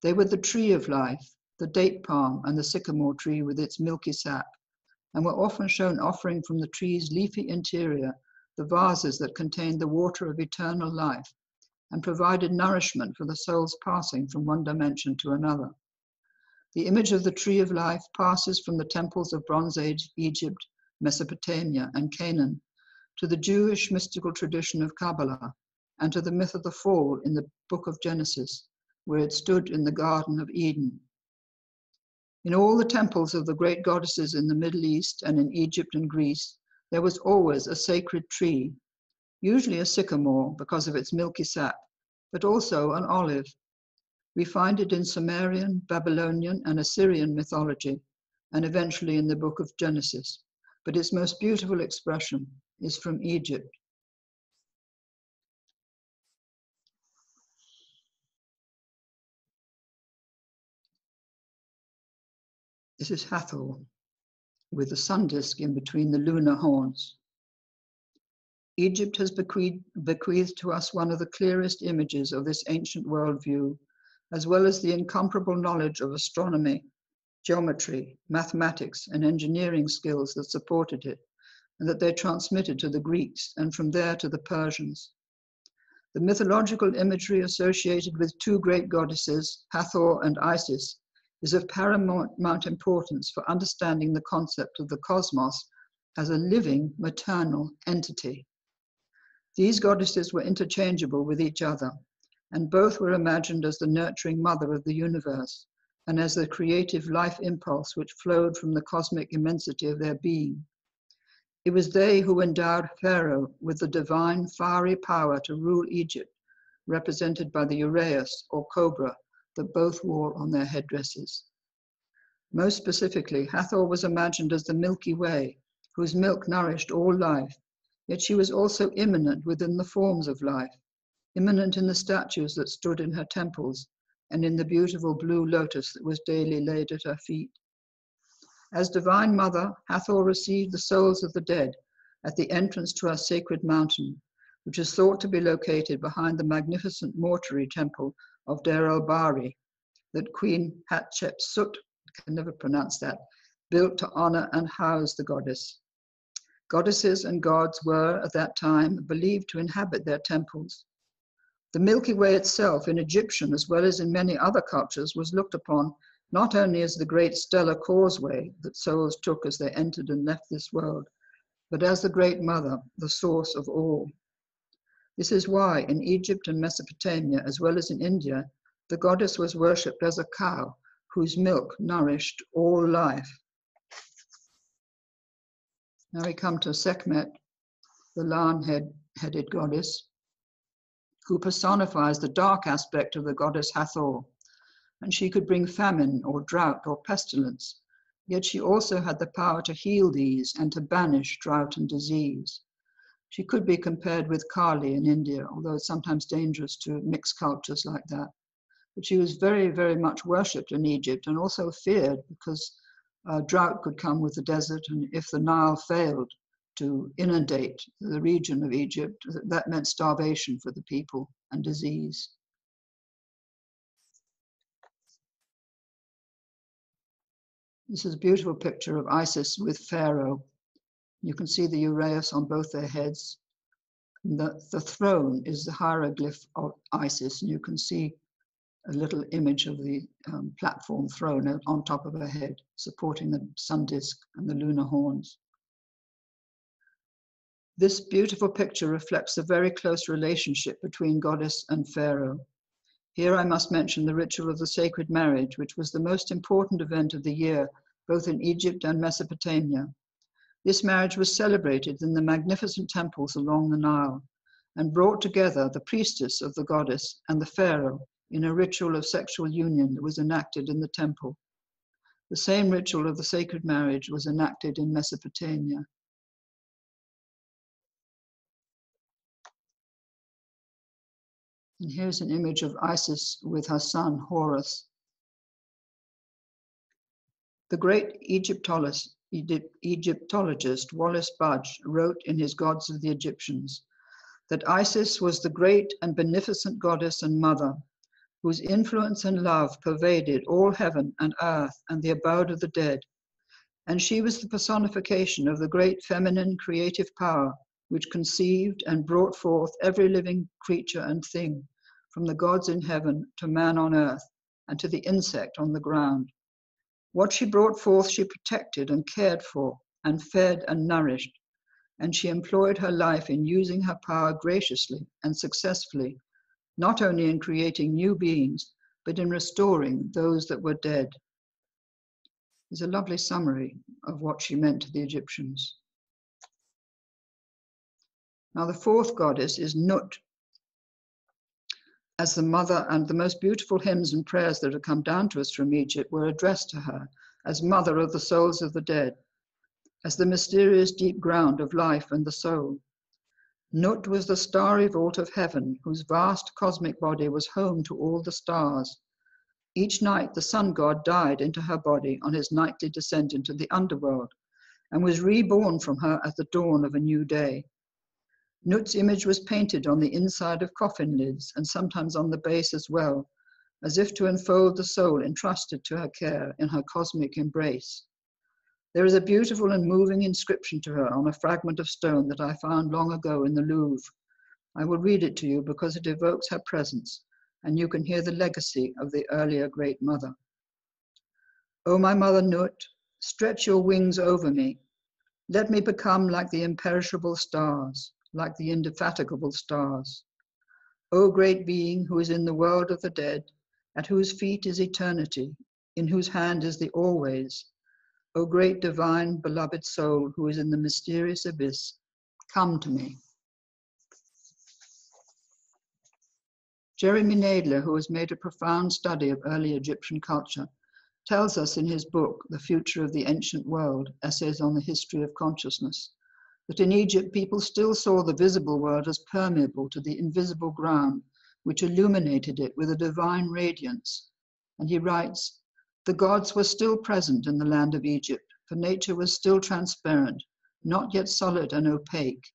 They were the tree of life, the date palm and the sycamore tree with its milky sap, and were often shown offering from the tree's leafy interior the vases that contained the water of eternal life and provided nourishment for the soul's passing from one dimension to another. The image of the tree of life passes from the temples of Bronze Age Egypt, Mesopotamia, and Canaan to the Jewish mystical tradition of Kabbalah and to the myth of the fall in the book of Genesis, where it stood in the Garden of Eden. In all the temples of the great goddesses in the Middle East and in Egypt and Greece, there was always a sacred tree, usually a sycamore because of its milky sap, but also an olive. We find it in Sumerian, Babylonian, and Assyrian mythology, and eventually in the book of Genesis, but its most beautiful expression is from Egypt. This is Hathor, with the sun disk in between the lunar horns. Egypt has bequeathed to us one of the clearest images of this ancient worldview, as well as the incomparable knowledge of astronomy, geometry, mathematics, and engineering skills that supported it, and that they transmitted to the Greeks and from there to the Persians. The mythological imagery associated with two great goddesses, Hathor and Isis, is of paramount importance for understanding the concept of the cosmos as a living maternal entity. These goddesses were interchangeable with each other, and both were imagined as the nurturing mother of the universe and as the creative life impulse which flowed from the cosmic immensity of their being. It was they who endowed Pharaoh with the divine fiery power to rule Egypt, represented by the uraeus or cobra that both wore on their headdresses. Most specifically, Hathor was imagined as the Milky Way, whose milk nourished all life, yet she was also immanent within the forms of life, immanent in the statues that stood in her temples and in the beautiful blue lotus that was daily laid at her feet. As Divine Mother, Hathor received the souls of the dead at the entrance to her sacred mountain, which is thought to be located behind the magnificent mortuary temple of Deir el-Bahari that Queen Hatshepsut, I can never pronounce that, built to honor and house the goddess. Goddesses and gods were, at that time, believed to inhabit their temples. The Milky Way itself, in Egyptian as well as in many other cultures, was looked upon not only as the great stellar causeway that souls took as they entered and left this world, but as the Great Mother, the source of all. This is why in Egypt and Mesopotamia, as well as in India, the goddess was worshipped as a cow whose milk nourished all life. Now we come to Sekhmet, the lion-headed goddess, who personifies the dark aspect of the goddess Hathor, and she could bring famine or drought or pestilence, yet she also had the power to heal these and to banish drought and disease. She could be compared with Kali in India, although it's sometimes dangerous to mix cultures like that. But she was very, very much worshipped in Egypt and also feared because drought could come with the desert, and if the Nile failed to inundate the region of Egypt, that meant starvation for the people and disease. This is a beautiful picture of Isis with Pharaoh. You can see the uraeus on both their heads. The throne is the hieroglyph of Isis, and you can see a little image of the platform throne on top of her head, supporting the sun disk and the lunar horns. This beautiful picture reflects a very close relationship between goddess and Pharaoh. Here I must mention the ritual of the sacred marriage, which was the most important event of the year, both in Egypt and Mesopotamia. This marriage was celebrated in the magnificent temples along the Nile and brought together the priestess of the goddess and the pharaoh in a ritual of sexual union that was enacted in the temple. The same ritual of the sacred marriage was enacted in Mesopotamia. And here's an image of Isis with her son, Horus. The great Egyptologist Wallace Budge wrote in his Gods of the Egyptians that Isis was the great and beneficent goddess and mother, whose influence and love pervaded all heaven and earth and the abode of the dead. And she was the personification of the great feminine creative power which conceived and brought forth every living creature and thing, from the gods in heaven to man on earth and to the insect on the ground. What she brought forth she protected and cared for and fed and nourished, and she employed her life in using her power graciously and successfully, not only in creating new beings, but in restoring those that were dead. There's a lovely summary of what she meant to the Egyptians. Now the fourth goddess is Nut, as the mother, and the most beautiful hymns and prayers that have come down to us from Egypt were addressed to her as mother of the souls of the dead, as the mysterious deep ground of life and the soul. Nut was the starry vault of heaven, whose vast cosmic body was home to all the stars. Each night the sun god died into her body on his nightly descent into the underworld, and was reborn from her at the dawn of a new day. Nut's image was painted on the inside of coffin lids and sometimes on the base as well, as if to enfold the soul entrusted to her care in her cosmic embrace. There is a beautiful and moving inscription to her on a fragment of stone that I found long ago in the Louvre. I will read it to you because it evokes her presence, and you can hear the legacy of the earlier Great Mother. O my Mother Nut, stretch your wings over me. Let me become like the imperishable stars, like the indefatigable stars. O great being who is in the world of the dead, at whose feet is eternity, in whose hand is the always. O great divine beloved soul who is in the mysterious abyss, come to me. Jeremy Nadler, who has made a profound study of early Egyptian culture, tells us in his book, The Future of the Ancient World, Essays on the History of Consciousness, that in Egypt people still saw the visible world as permeable to the invisible ground, which illuminated it with a divine radiance. And he writes, the gods were still present in the land of Egypt, for nature was still transparent, not yet solid and opaque.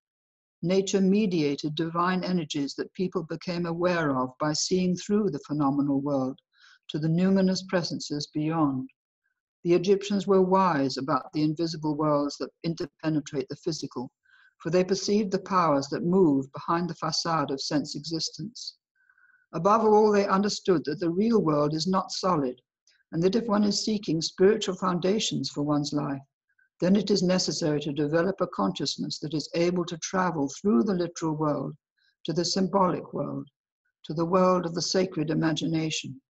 Nature mediated divine energies that people became aware of by seeing through the phenomenal world to the numinous presences beyond. The Egyptians were wise about the invisible worlds that interpenetrate the physical, for they perceived the powers that move behind the facade of sense existence. Above all, they understood that the real world is not solid, and that if one is seeking spiritual foundations for one's life, then it is necessary to develop a consciousness that is able to travel through the literal world to the symbolic world, to the world of the sacred imagination.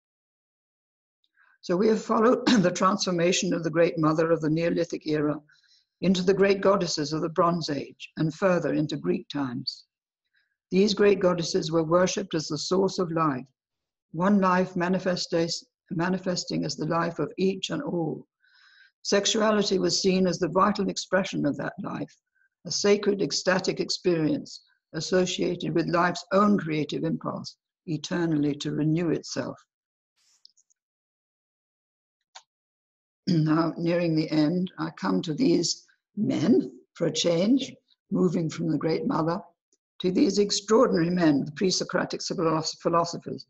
So we have followed the transformation of the Great Mother of the Neolithic era into the great goddesses of the Bronze Age and further into Greek times. These great goddesses were worshipped as the source of life, one life manifesting as the life of each and all. Sexuality was seen as the vital expression of that life, a sacred ecstatic experience associated with life's own creative impulse, eternally to renew itself. Now, nearing the end, I come to these men, for a change, moving from the Great Mother, to these extraordinary men, the pre-Socratic philosophers.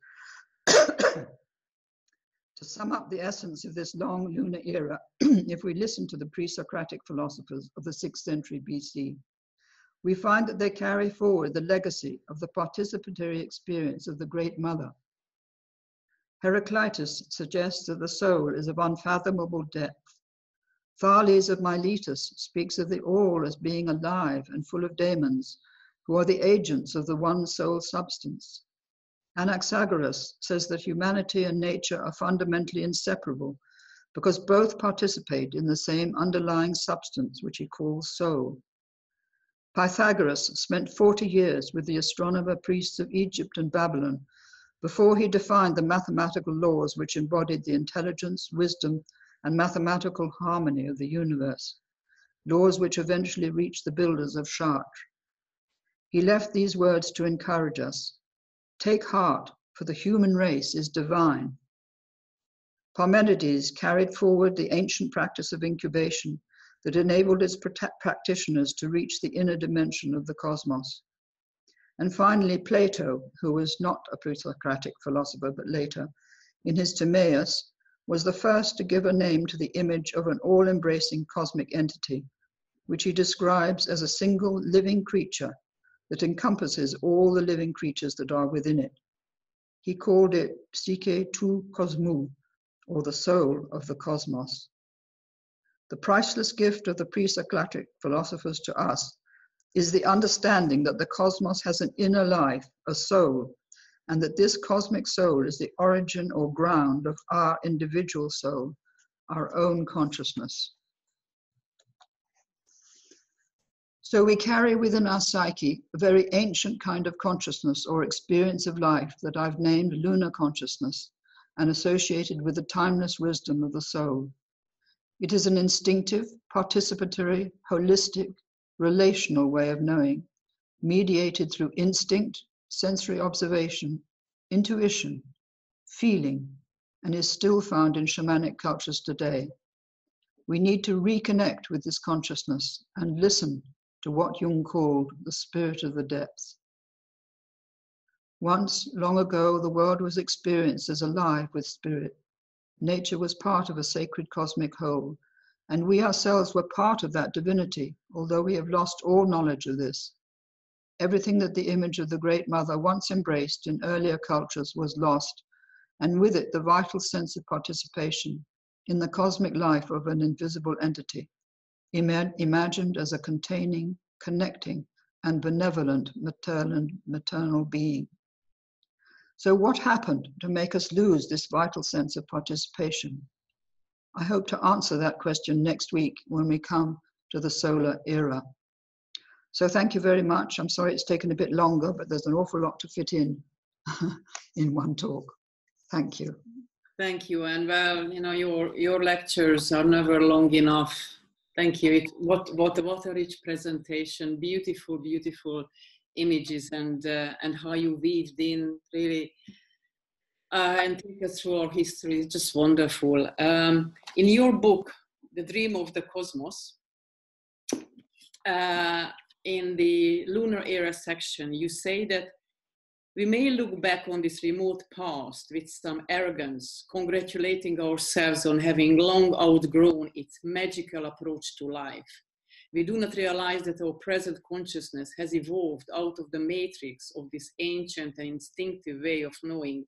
To sum up the essence of this long lunar era, if we listen to the pre-Socratic philosophers of the 6th century BC, we find that they carry forward the legacy of the participatory experience of the Great Mother. Heraclitus suggests that the soul is of unfathomable depth. Thales of Miletus speaks of the all as being alive and full of daemons, who are the agents of the one soul substance. Anaxagoras says that humanity and nature are fundamentally inseparable because both participate in the same underlying substance, which he calls soul. Pythagoras spent 40 years with the astronomer priests of Egypt and Babylon before he defined the mathematical laws which embodied the intelligence, wisdom, and mathematical harmony of the universe, laws which eventually reached the builders of Chartres. He left these words to encourage us. Take heart, for the human race is divine. Parmenides carried forward the ancient practice of incubation that enabled its practitioners to reach the inner dimension of the cosmos. And finally, Plato, who was not a pre-Socratic philosopher, but later, in his Timaeus, was the first to give a name to the image of an all-embracing cosmic entity, which he describes as a single living creature that encompasses all the living creatures that are within it. He called it psyche tou kosmou, or the soul of the cosmos. The priceless gift of the pre-Socratic philosophers to us is the understanding that the cosmos has an inner life, a soul, and that this cosmic soul is the origin or ground of our individual soul, our own consciousness. So we carry within our psyche a very ancient kind of consciousness or experience of life that I've named lunar consciousness and associated with the timeless wisdom of the soul. It is an instinctive, participatory, holistic, relational way of knowing, mediated through instinct, sensory observation, intuition, feeling, and is still found in shamanic cultures today. We need to reconnect with this consciousness and listen to what Jung called the spirit of the depths. Once, long ago, the world was experienced as alive with spirit. Nature was part of a sacred cosmic whole, and we ourselves were part of that divinity, although we have lost all knowledge of this. Everything that the image of the Great Mother once embraced in earlier cultures was lost, and with it the vital sense of participation in the cosmic life of an invisible entity, imagined as a containing, connecting, and benevolent maternal being. So what happened to make us lose this vital sense of participation? I hope to answer that question next week when we come to the solar era. So thank you very much. I'm sorry it's taken a bit longer, but there's an awful lot to fit in one talk. Thank you. Thank you. And well, you know, your lectures are never long enough. Thank you. What a rich presentation. Beautiful, beautiful images, and how you weaved in really and take us through our history. It's just wonderful. In your book, The Dream of the Cosmos, in the Lunar Era section, you say that we may look back on this remote past with some arrogance, congratulating ourselves on having long outgrown its magical approach to life. We do not realize that our present consciousness has evolved out of the matrix of this ancient and instinctive way of knowing,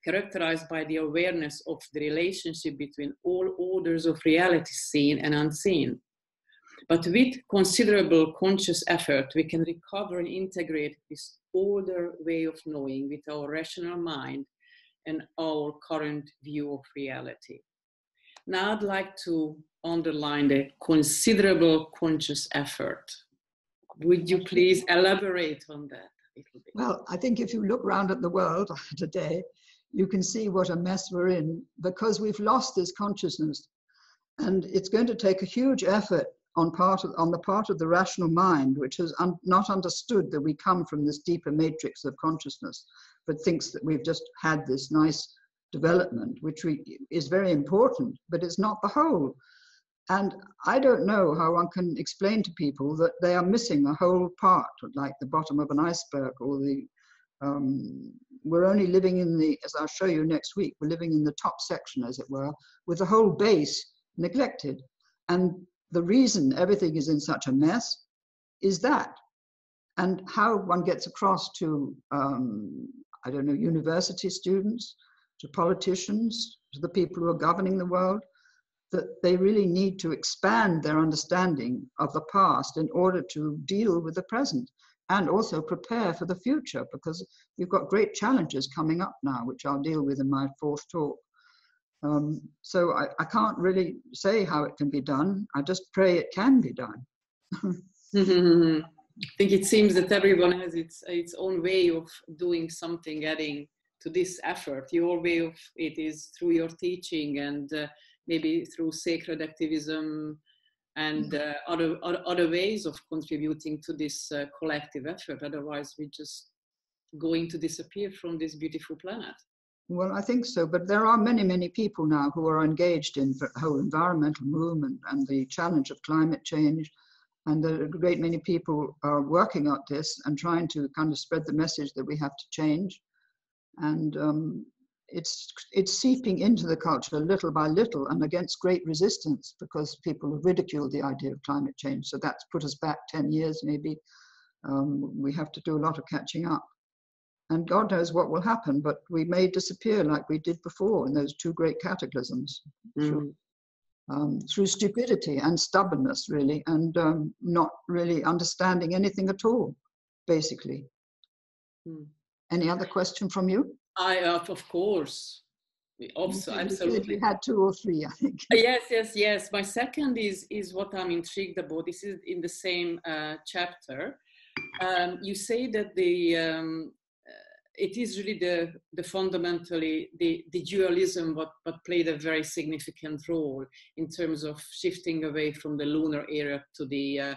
characterized by the awareness of the relationship between all orders of reality seen and unseen. But with considerable conscious effort, we can recover and integrate this older way of knowing with our rational mind and our current view of reality. Now I'd like to underline the considerable conscious effort. Would you please elaborate on that a little bit? Well, I think if you look around at the world today, you can see what a mess we're in because we've lost this consciousness. And it's going to take a huge effort on the part of the rational mind, which has not understood that we come from this deeper matrix of consciousness, but thinks that we've just had this nice development, which is very important, but it's not the whole. And I don't know how one can explain to people that they are missing a whole part, like the bottom of an iceberg, or we're only living in the, as I'll show you next week, we're living in the top section, as it were, with the whole base neglected. And the reason everything is in such a mess is that. And how one gets across to, I don't know, university students, to politicians, to the people who are governing the world, that they really need to expand their understanding of the past in order to deal with the present and also prepare for the future, because we've got great challenges coming up now, which I'll deal with in my fourth talk. So I can't really say how it can be done. I just pray it can be done. I think it seems that everyone has its own way of doing something, adding to this effort. Your way of it is through your teaching and maybe through sacred activism and other ways of contributing to this collective effort. Otherwise, we're just going to disappear from this beautiful planet. Well, I think so, but there are many, many people now who are engaged in the whole environmental movement and the challenge of climate change, and a great many people are working at this and trying to kind of spread the message that we have to change. And it's seeping into the culture little by little and against great resistance, because people have ridiculed the idea of climate change. So that's put us back 10 years maybe. We have to do a lot of catching up. And God knows what will happen, but we may disappear like we did before in those two great cataclysms, through stupidity and stubbornness, really, and not really understanding anything at all, basically. Any other question from you? Of course. Also, absolutely. You had two or three, I think. Yes. My second is what I'm intrigued about. This is in the same chapter. You say that it is really the fundamentally the dualism what played a very significant role in terms of shifting away from the lunar era to the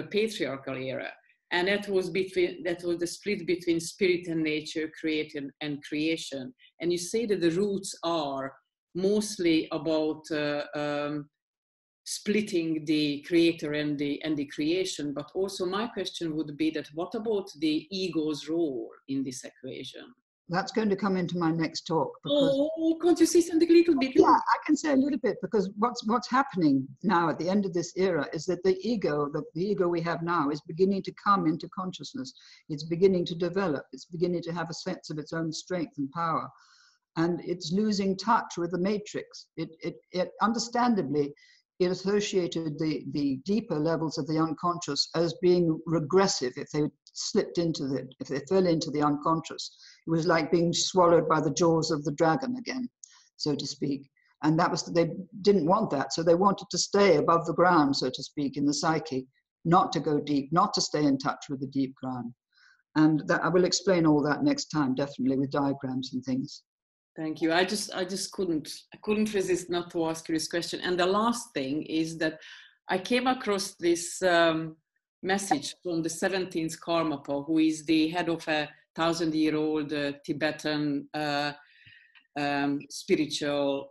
patriarchal era, and that was the split between spirit and nature, creation and creation. And you say that the roots are mostly about splitting the creator and the creation. But also my question would be that what about the ego's role in this equation? That's going to come into my next talk. Because, oh, can't you say something a little bit? Yeah, I can say a little bit, because what's happening now at the end of this era is that the ego we have now is beginning to come into consciousness. It's beginning to develop. It's beginning to have a sense of its own strength and power. And it's losing touch with the matrix. It understandably, it associated the deeper levels of the unconscious as being regressive if they slipped into if they fell into the unconscious. It was like being swallowed by the jaws of the dragon again, so to speak. And they didn't want that. So they wanted to stay above the ground, so to speak, in the psyche, not to go deep, not to stay in touch with the deep ground. And I will explain all that next time, definitely, with diagrams and things. Thank you. I just couldn't resist not to ask you this question. And the last thing is that I came across this message from the 17th Karmapa, who is the head of a 1,000-year-old Tibetan spiritual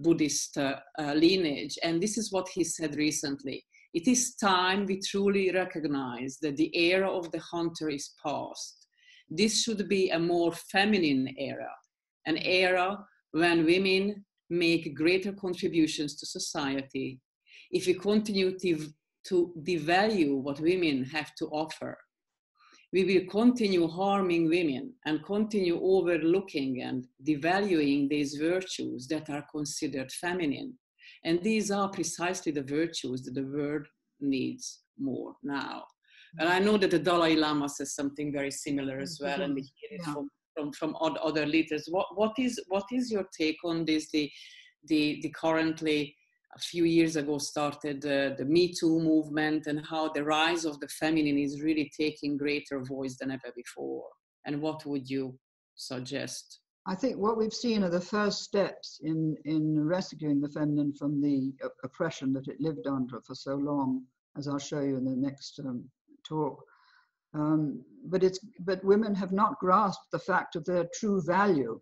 Buddhist lineage. And this is what he said recently. It is time we truly recognize that the era of the hunter is past. This should be a more feminine era. An era when women make greater contributions to society. If we continue to devalue what women have to offer, we will continue harming women and continue overlooking and devaluing these virtues that are considered feminine. And these are precisely the virtues that the world needs more now. And I know that the Dalai Lama says something very similar as well, and we hear it from other leaders. What is your take on this? The currently a few years ago started the Me Too movement, and how the rise of the feminine is really taking greater voice than ever before. And what would you suggest? I think what we've seen are the first steps in rescuing the feminine from the oppression that it lived under for so long, as I'll show you in the next talk. But women have not grasped the fact of their true value.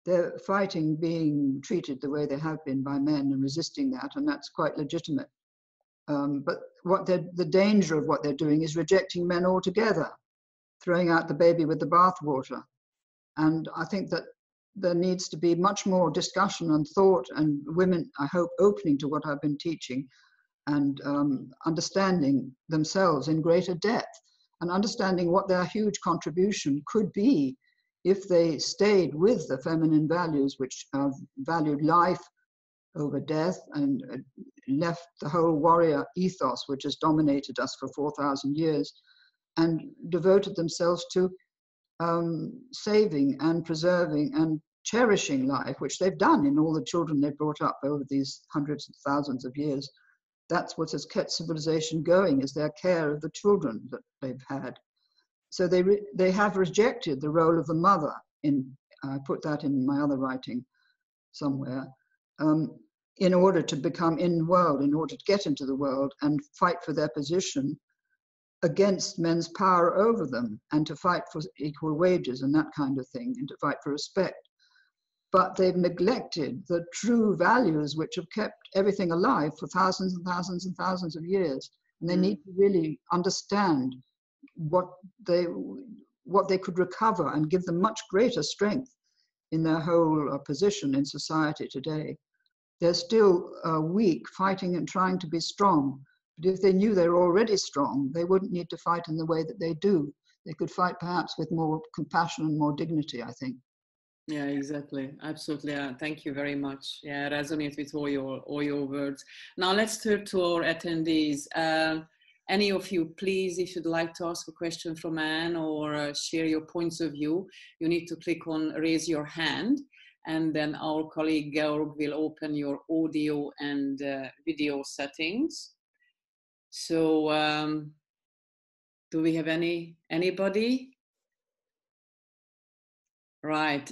They're fighting being treated the way they have been by men and resisting that, and that's quite legitimate. But the danger of what they're doing is rejecting men altogether, throwing out the baby with the bathwater. And I think that there needs to be much more discussion and thought, and women, I hope, opening to what I've been teaching and understanding themselves in greater depth, and understanding what their huge contribution could be if they stayed with the feminine values, which valued life over death and left the whole warrior ethos, which has dominated us for 4,000 years, and devoted themselves to saving and preserving and cherishing life, which they've done in all the children they've brought up over these hundreds of thousands of years. That's what has kept civilization going, is their care of the children that they've had. So they have rejected the role of the mother. I put that in my other writing somewhere, in order to become in the world, in order to get into the world and fight for their position against men's power over them, and to fight for equal wages and that kind of thing, and to fight for respect. But they've neglected the true values which have kept everything alive for thousands and thousands and thousands of years. And they need to really understand what they could recover and give them much greater strength in their whole position in society today. They're still weak, fighting and trying to be strong. But if they knew they were already strong, they wouldn't need to fight in the way that they do. They could fight perhaps with more compassion and more dignity, I think. Yeah, exactly. Absolutely. Thank you very much. Yeah, I resonate with all your words. Now let's turn to our attendees. Any of you, please, if you'd like to ask a question from Anne or share your points of view, you need to click on raise your hand, and then our colleague Georg will open your audio and video settings. So do we have anybody? Right.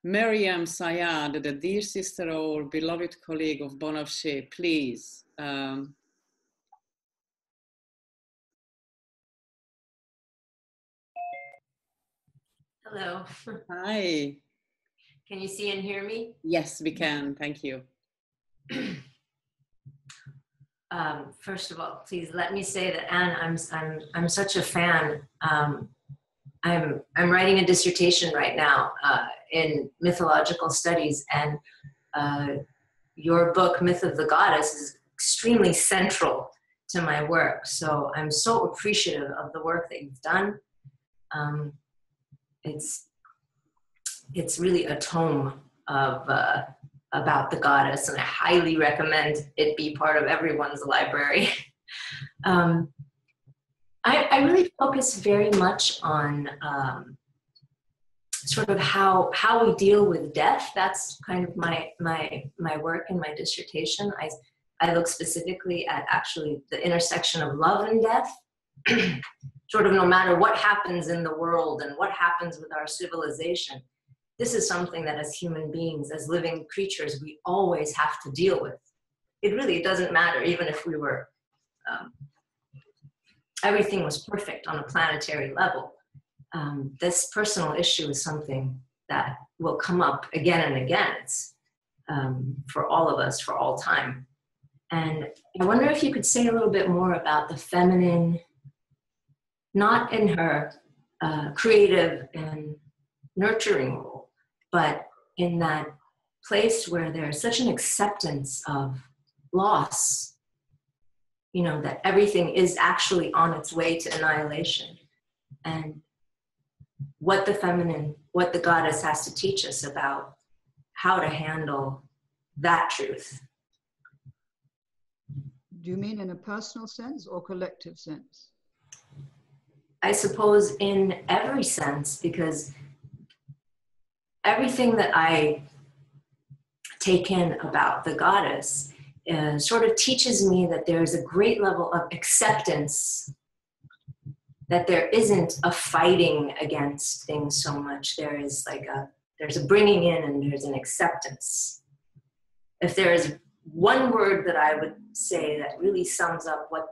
Miriam Sayad, the dear sister or beloved colleague of Bonafché, please. Hello. Hi. Can you see and hear me? Yes, we can. Thank you. First of all, please let me say that, Anne, I'm such a fan. I'm writing a dissertation right now in mythological studies, and your book, Myth of the Goddess, is extremely central to my work. So I'm so appreciative of the work that you've done. It's really a tome of about the goddess, and I highly recommend it be part of everyone's library. I really focus very much on sort of how we deal with death. That's kind of my work in my dissertation. I look specifically at actually the intersection of love and death. Sort of no matter what happens in the world and what happens with our civilization, this is something that as human beings, as living creatures, we always have to deal with. It really doesn't matter, even if we were, everything was perfect on a planetary level. This personal issue is something that will come up again and again. It's for all of us, for all time. And I wonder if you could say a little bit more about the feminine, not in her creative and nurturing role, but in that place where there's such an acceptance of loss, you know, that everything is actually on its way to annihilation. And what the feminine, what the goddess has to teach us about how to handle that truth. Do you mean in a personal sense or collective sense? I suppose in every sense, because everything that I take in about the goddess sort of teaches me that there's a great level of acceptance, that there isn't a fighting against things so much. There is like there's a bringing in and there's an acceptance. If there is one word that I would say that really sums up what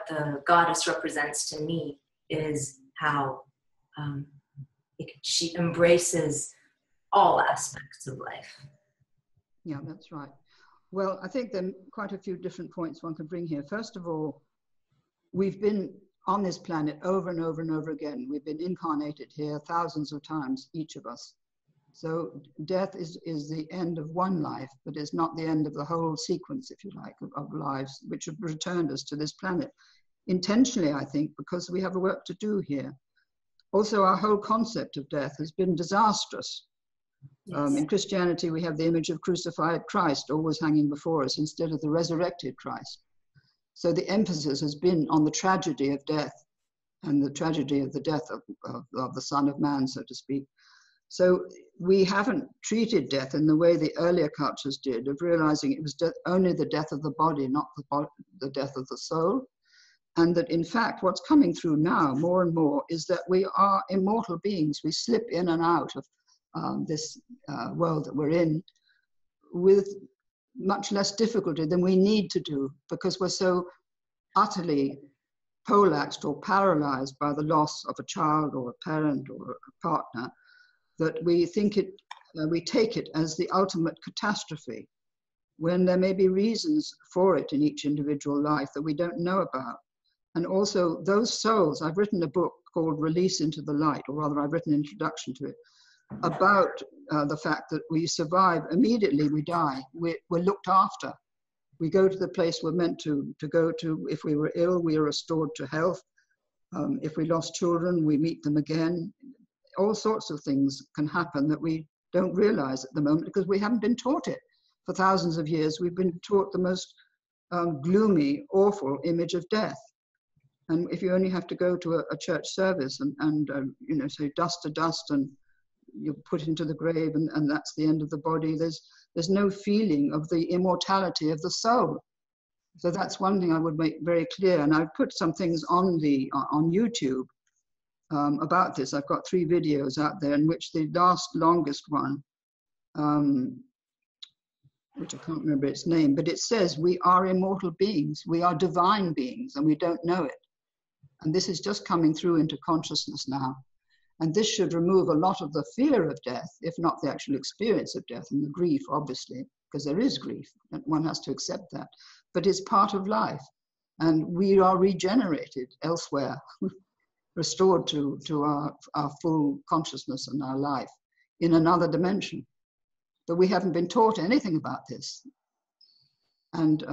the goddess represents to me, is how she embraces all aspects of life. Yeah, that's right. Well, I think there are quite a few different points one could bring here. First of all, we've been on this planet over and over and over again. We've been incarnated here thousands of times, each of us. So death is the end of one life, but it's not the end of the whole sequence, if you like, of lives which have returned us to this planet. Intentionally, I think, because we have a work to do here. Also, our whole concept of death has been disastrous. Yes. In Christianity, we have the image of crucified Christ always hanging before us instead of the resurrected Christ. So the emphasis has been on the tragedy of death and the tragedy of the death of the Son of Man, so to speak. So we haven't treated death in the way the earlier cultures did, of realizing it was only the death of the body, not the death of the soul. And that in fact, what's coming through now more and more is that we are immortal beings. We slip in and out of this world that we're in with much less difficulty than we need to do, because we're so utterly poleaxed or paralyzed by the loss of a child or a parent or a partner, that we think we take it as the ultimate catastrophe, when there may be reasons for it in each individual life that we don't know about. And also those souls, I've written a book called Release into the Light, or rather I've written an introduction to it, about the fact that we survive immediately we die. We're looked after. We go to the place we're meant to go to. If we were ill, we are restored to health. If we lost children, we meet them again. All sorts of things can happen that we don't realize at the moment because we haven't been taught it. For thousands of years, we've been taught the most gloomy, awful image of death. And if you only have to go to a church service and you know, say dust to dust and you're put into the grave and that's the end of the body, there's no feeling of the immortality of the soul. So that's one thing I would make very clear. And I've put some things on YouTube about this. I've got 3 videos out there, in which the longest one, which I can't remember its name, but it says we are immortal beings, we are divine beings, and we don't know it. And this is just coming through into consciousness now. And this should remove a lot of the fear of death, if not the actual experience of death and the grief, obviously, because there is grief, and one has to accept that. But it's part of life, and we are regenerated elsewhere, restored to our full consciousness and our life in another dimension. But we haven't been taught anything about this. And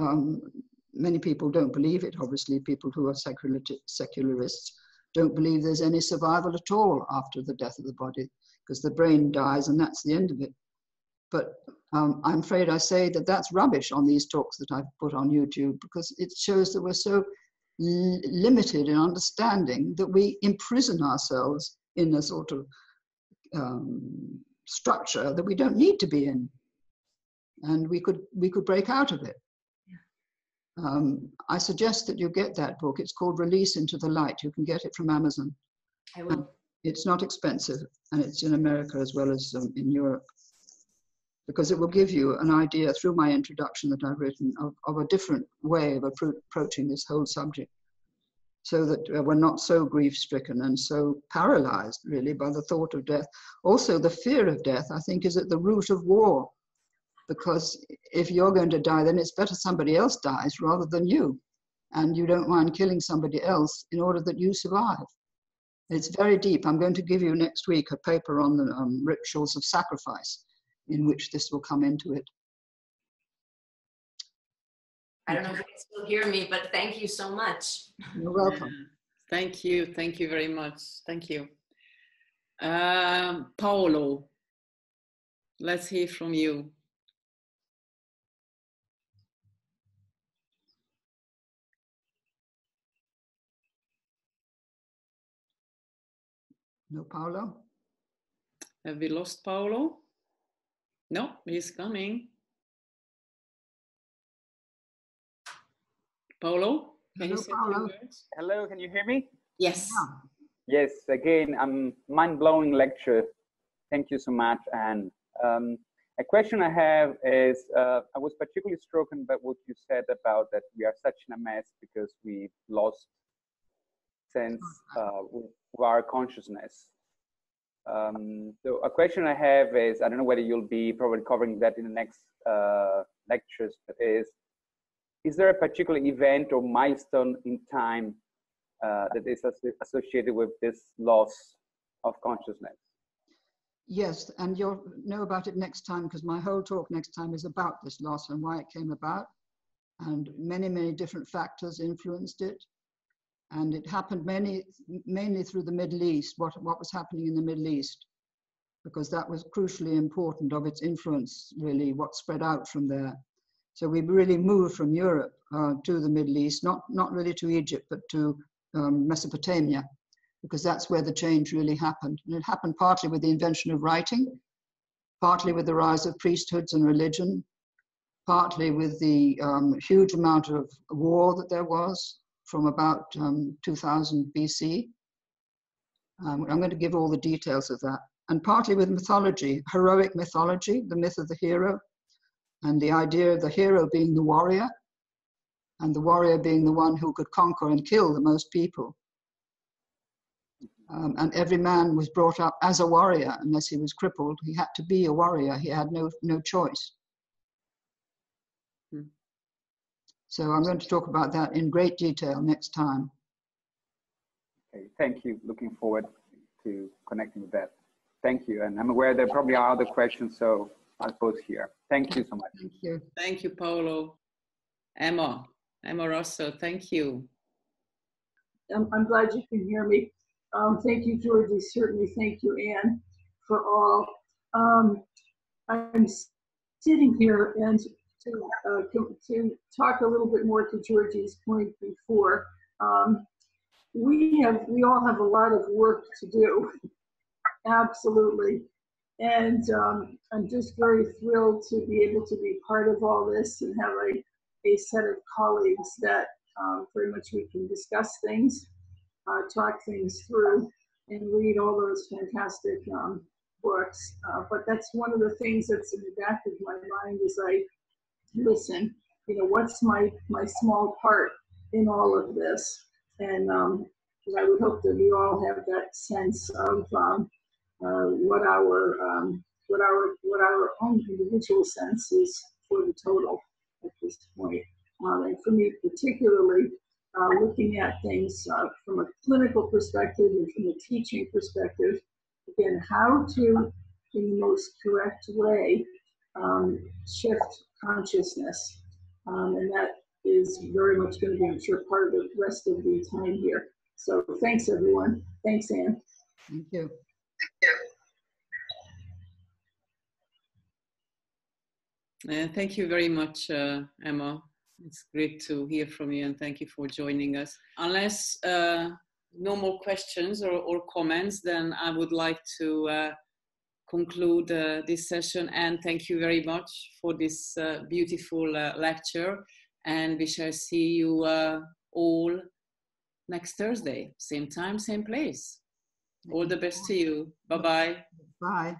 many people don't believe it. Obviously, people who are secularists don't believe there's any survival at all after the death of the body, because the brain dies and that's the end of it. But I'm afraid I say that that's rubbish on these talks that I've put on YouTube, because it shows that we're so limited in understanding that we imprison ourselves in a sort of structure that we don't need to be in, and we could break out of it. I suggest that you get that book. It's called Release into the Light. You can get it from Amazon. I will. It's not expensive, and it's in America as well as in Europe, because it will give you an idea through my introduction that I've written of a different way of approaching this whole subject, so that we're not so grief-stricken and so paralyzed, really, by the thought of death. Also, the fear of death, I think, is at the root of war, because if you're going to die, then it's better somebody else dies rather than you, and you don't mind killing somebody else in order that you survive. It's very deep. I'm going to give you next week a paper on the rituals of sacrifice, in which this will come into it. I don't know if you can still hear me, but thank you so much. You're welcome. Thank you. Thank you very much. Thank you. Paolo, let's hear from you. No, Paolo? Have we lost Paolo? No, he's coming. Paolo, can you say a few words? Hello, can you hear me? Yes. Yes, again, mind-blowing lecture. Thank you so much. And a question I have is, I was particularly struck by what you said about that we are such in a mess because we lost sense of our consciousness. So a question I have is, I don't know whether you'll be probably covering that in the next lectures, but is there a particular event or milestone in time that is associated with this loss of consciousness? Yes, and you'll know about it next time, because my whole talk next time is about this loss and why it came about. And many, many different factors influenced it. And it happened mainly through the Middle East, what was happening in the Middle East, because that was crucially important of its influence, really, what spread out from there. So we really moved from Europe to the Middle East, not really to Egypt, but to Mesopotamia, because that's where the change really happened. And it happened partly with the invention of writing, partly with the rise of priesthoods and religion, partly with the huge amount of war that there was from about 2000 BC. I'm going to give all the details of that. And partly with mythology, heroic mythology, the myth of the hero, and the idea of the hero being the warrior, and the warrior being the one who could conquer and kill the most people. And every man was brought up as a warrior. Unless he was crippled, he had to be a warrior. He had no choice. So I'm going to talk about that in great detail next time. Okay, thank you. Looking forward to connecting with that. Thank you. And I'm aware there probably are other questions, so I'll pause here. Thank you so much. Thank you. Thank you, Paolo. Emma Rosso, thank you. I'm glad you can hear me. Thank you, Georgie. Certainly thank you, Anne, for all. I'm sitting here and to talk a little bit more to Georgie's point before. We all have a lot of work to do, absolutely. And I'm just very thrilled to be able to be part of all this and have a set of colleagues that very much we can discuss things, talk things through, and read all those fantastic books. But that's one of the things that's in the back of my mind as I listen. You know, what's my small part in all of this? And I would hope that we all have that sense of what our own individual sense is for the total at this point. And for me particularly, looking at things from a clinical perspective and from a teaching perspective, again, how to, in the most correct way, shift consciousness. And that is very much going to be, I'm sure, part of the rest of the time here. So thanks, everyone. Thanks, Anne. Thank you. Thank you very much, Emma. It's great to hear from you, and thank you for joining us. Unless no more questions or comments, then I would like to conclude this session, and thank you very much for this beautiful lecture, and we shall see you all next Thursday, same time, same place. All the best to you. Bye-bye. Bye.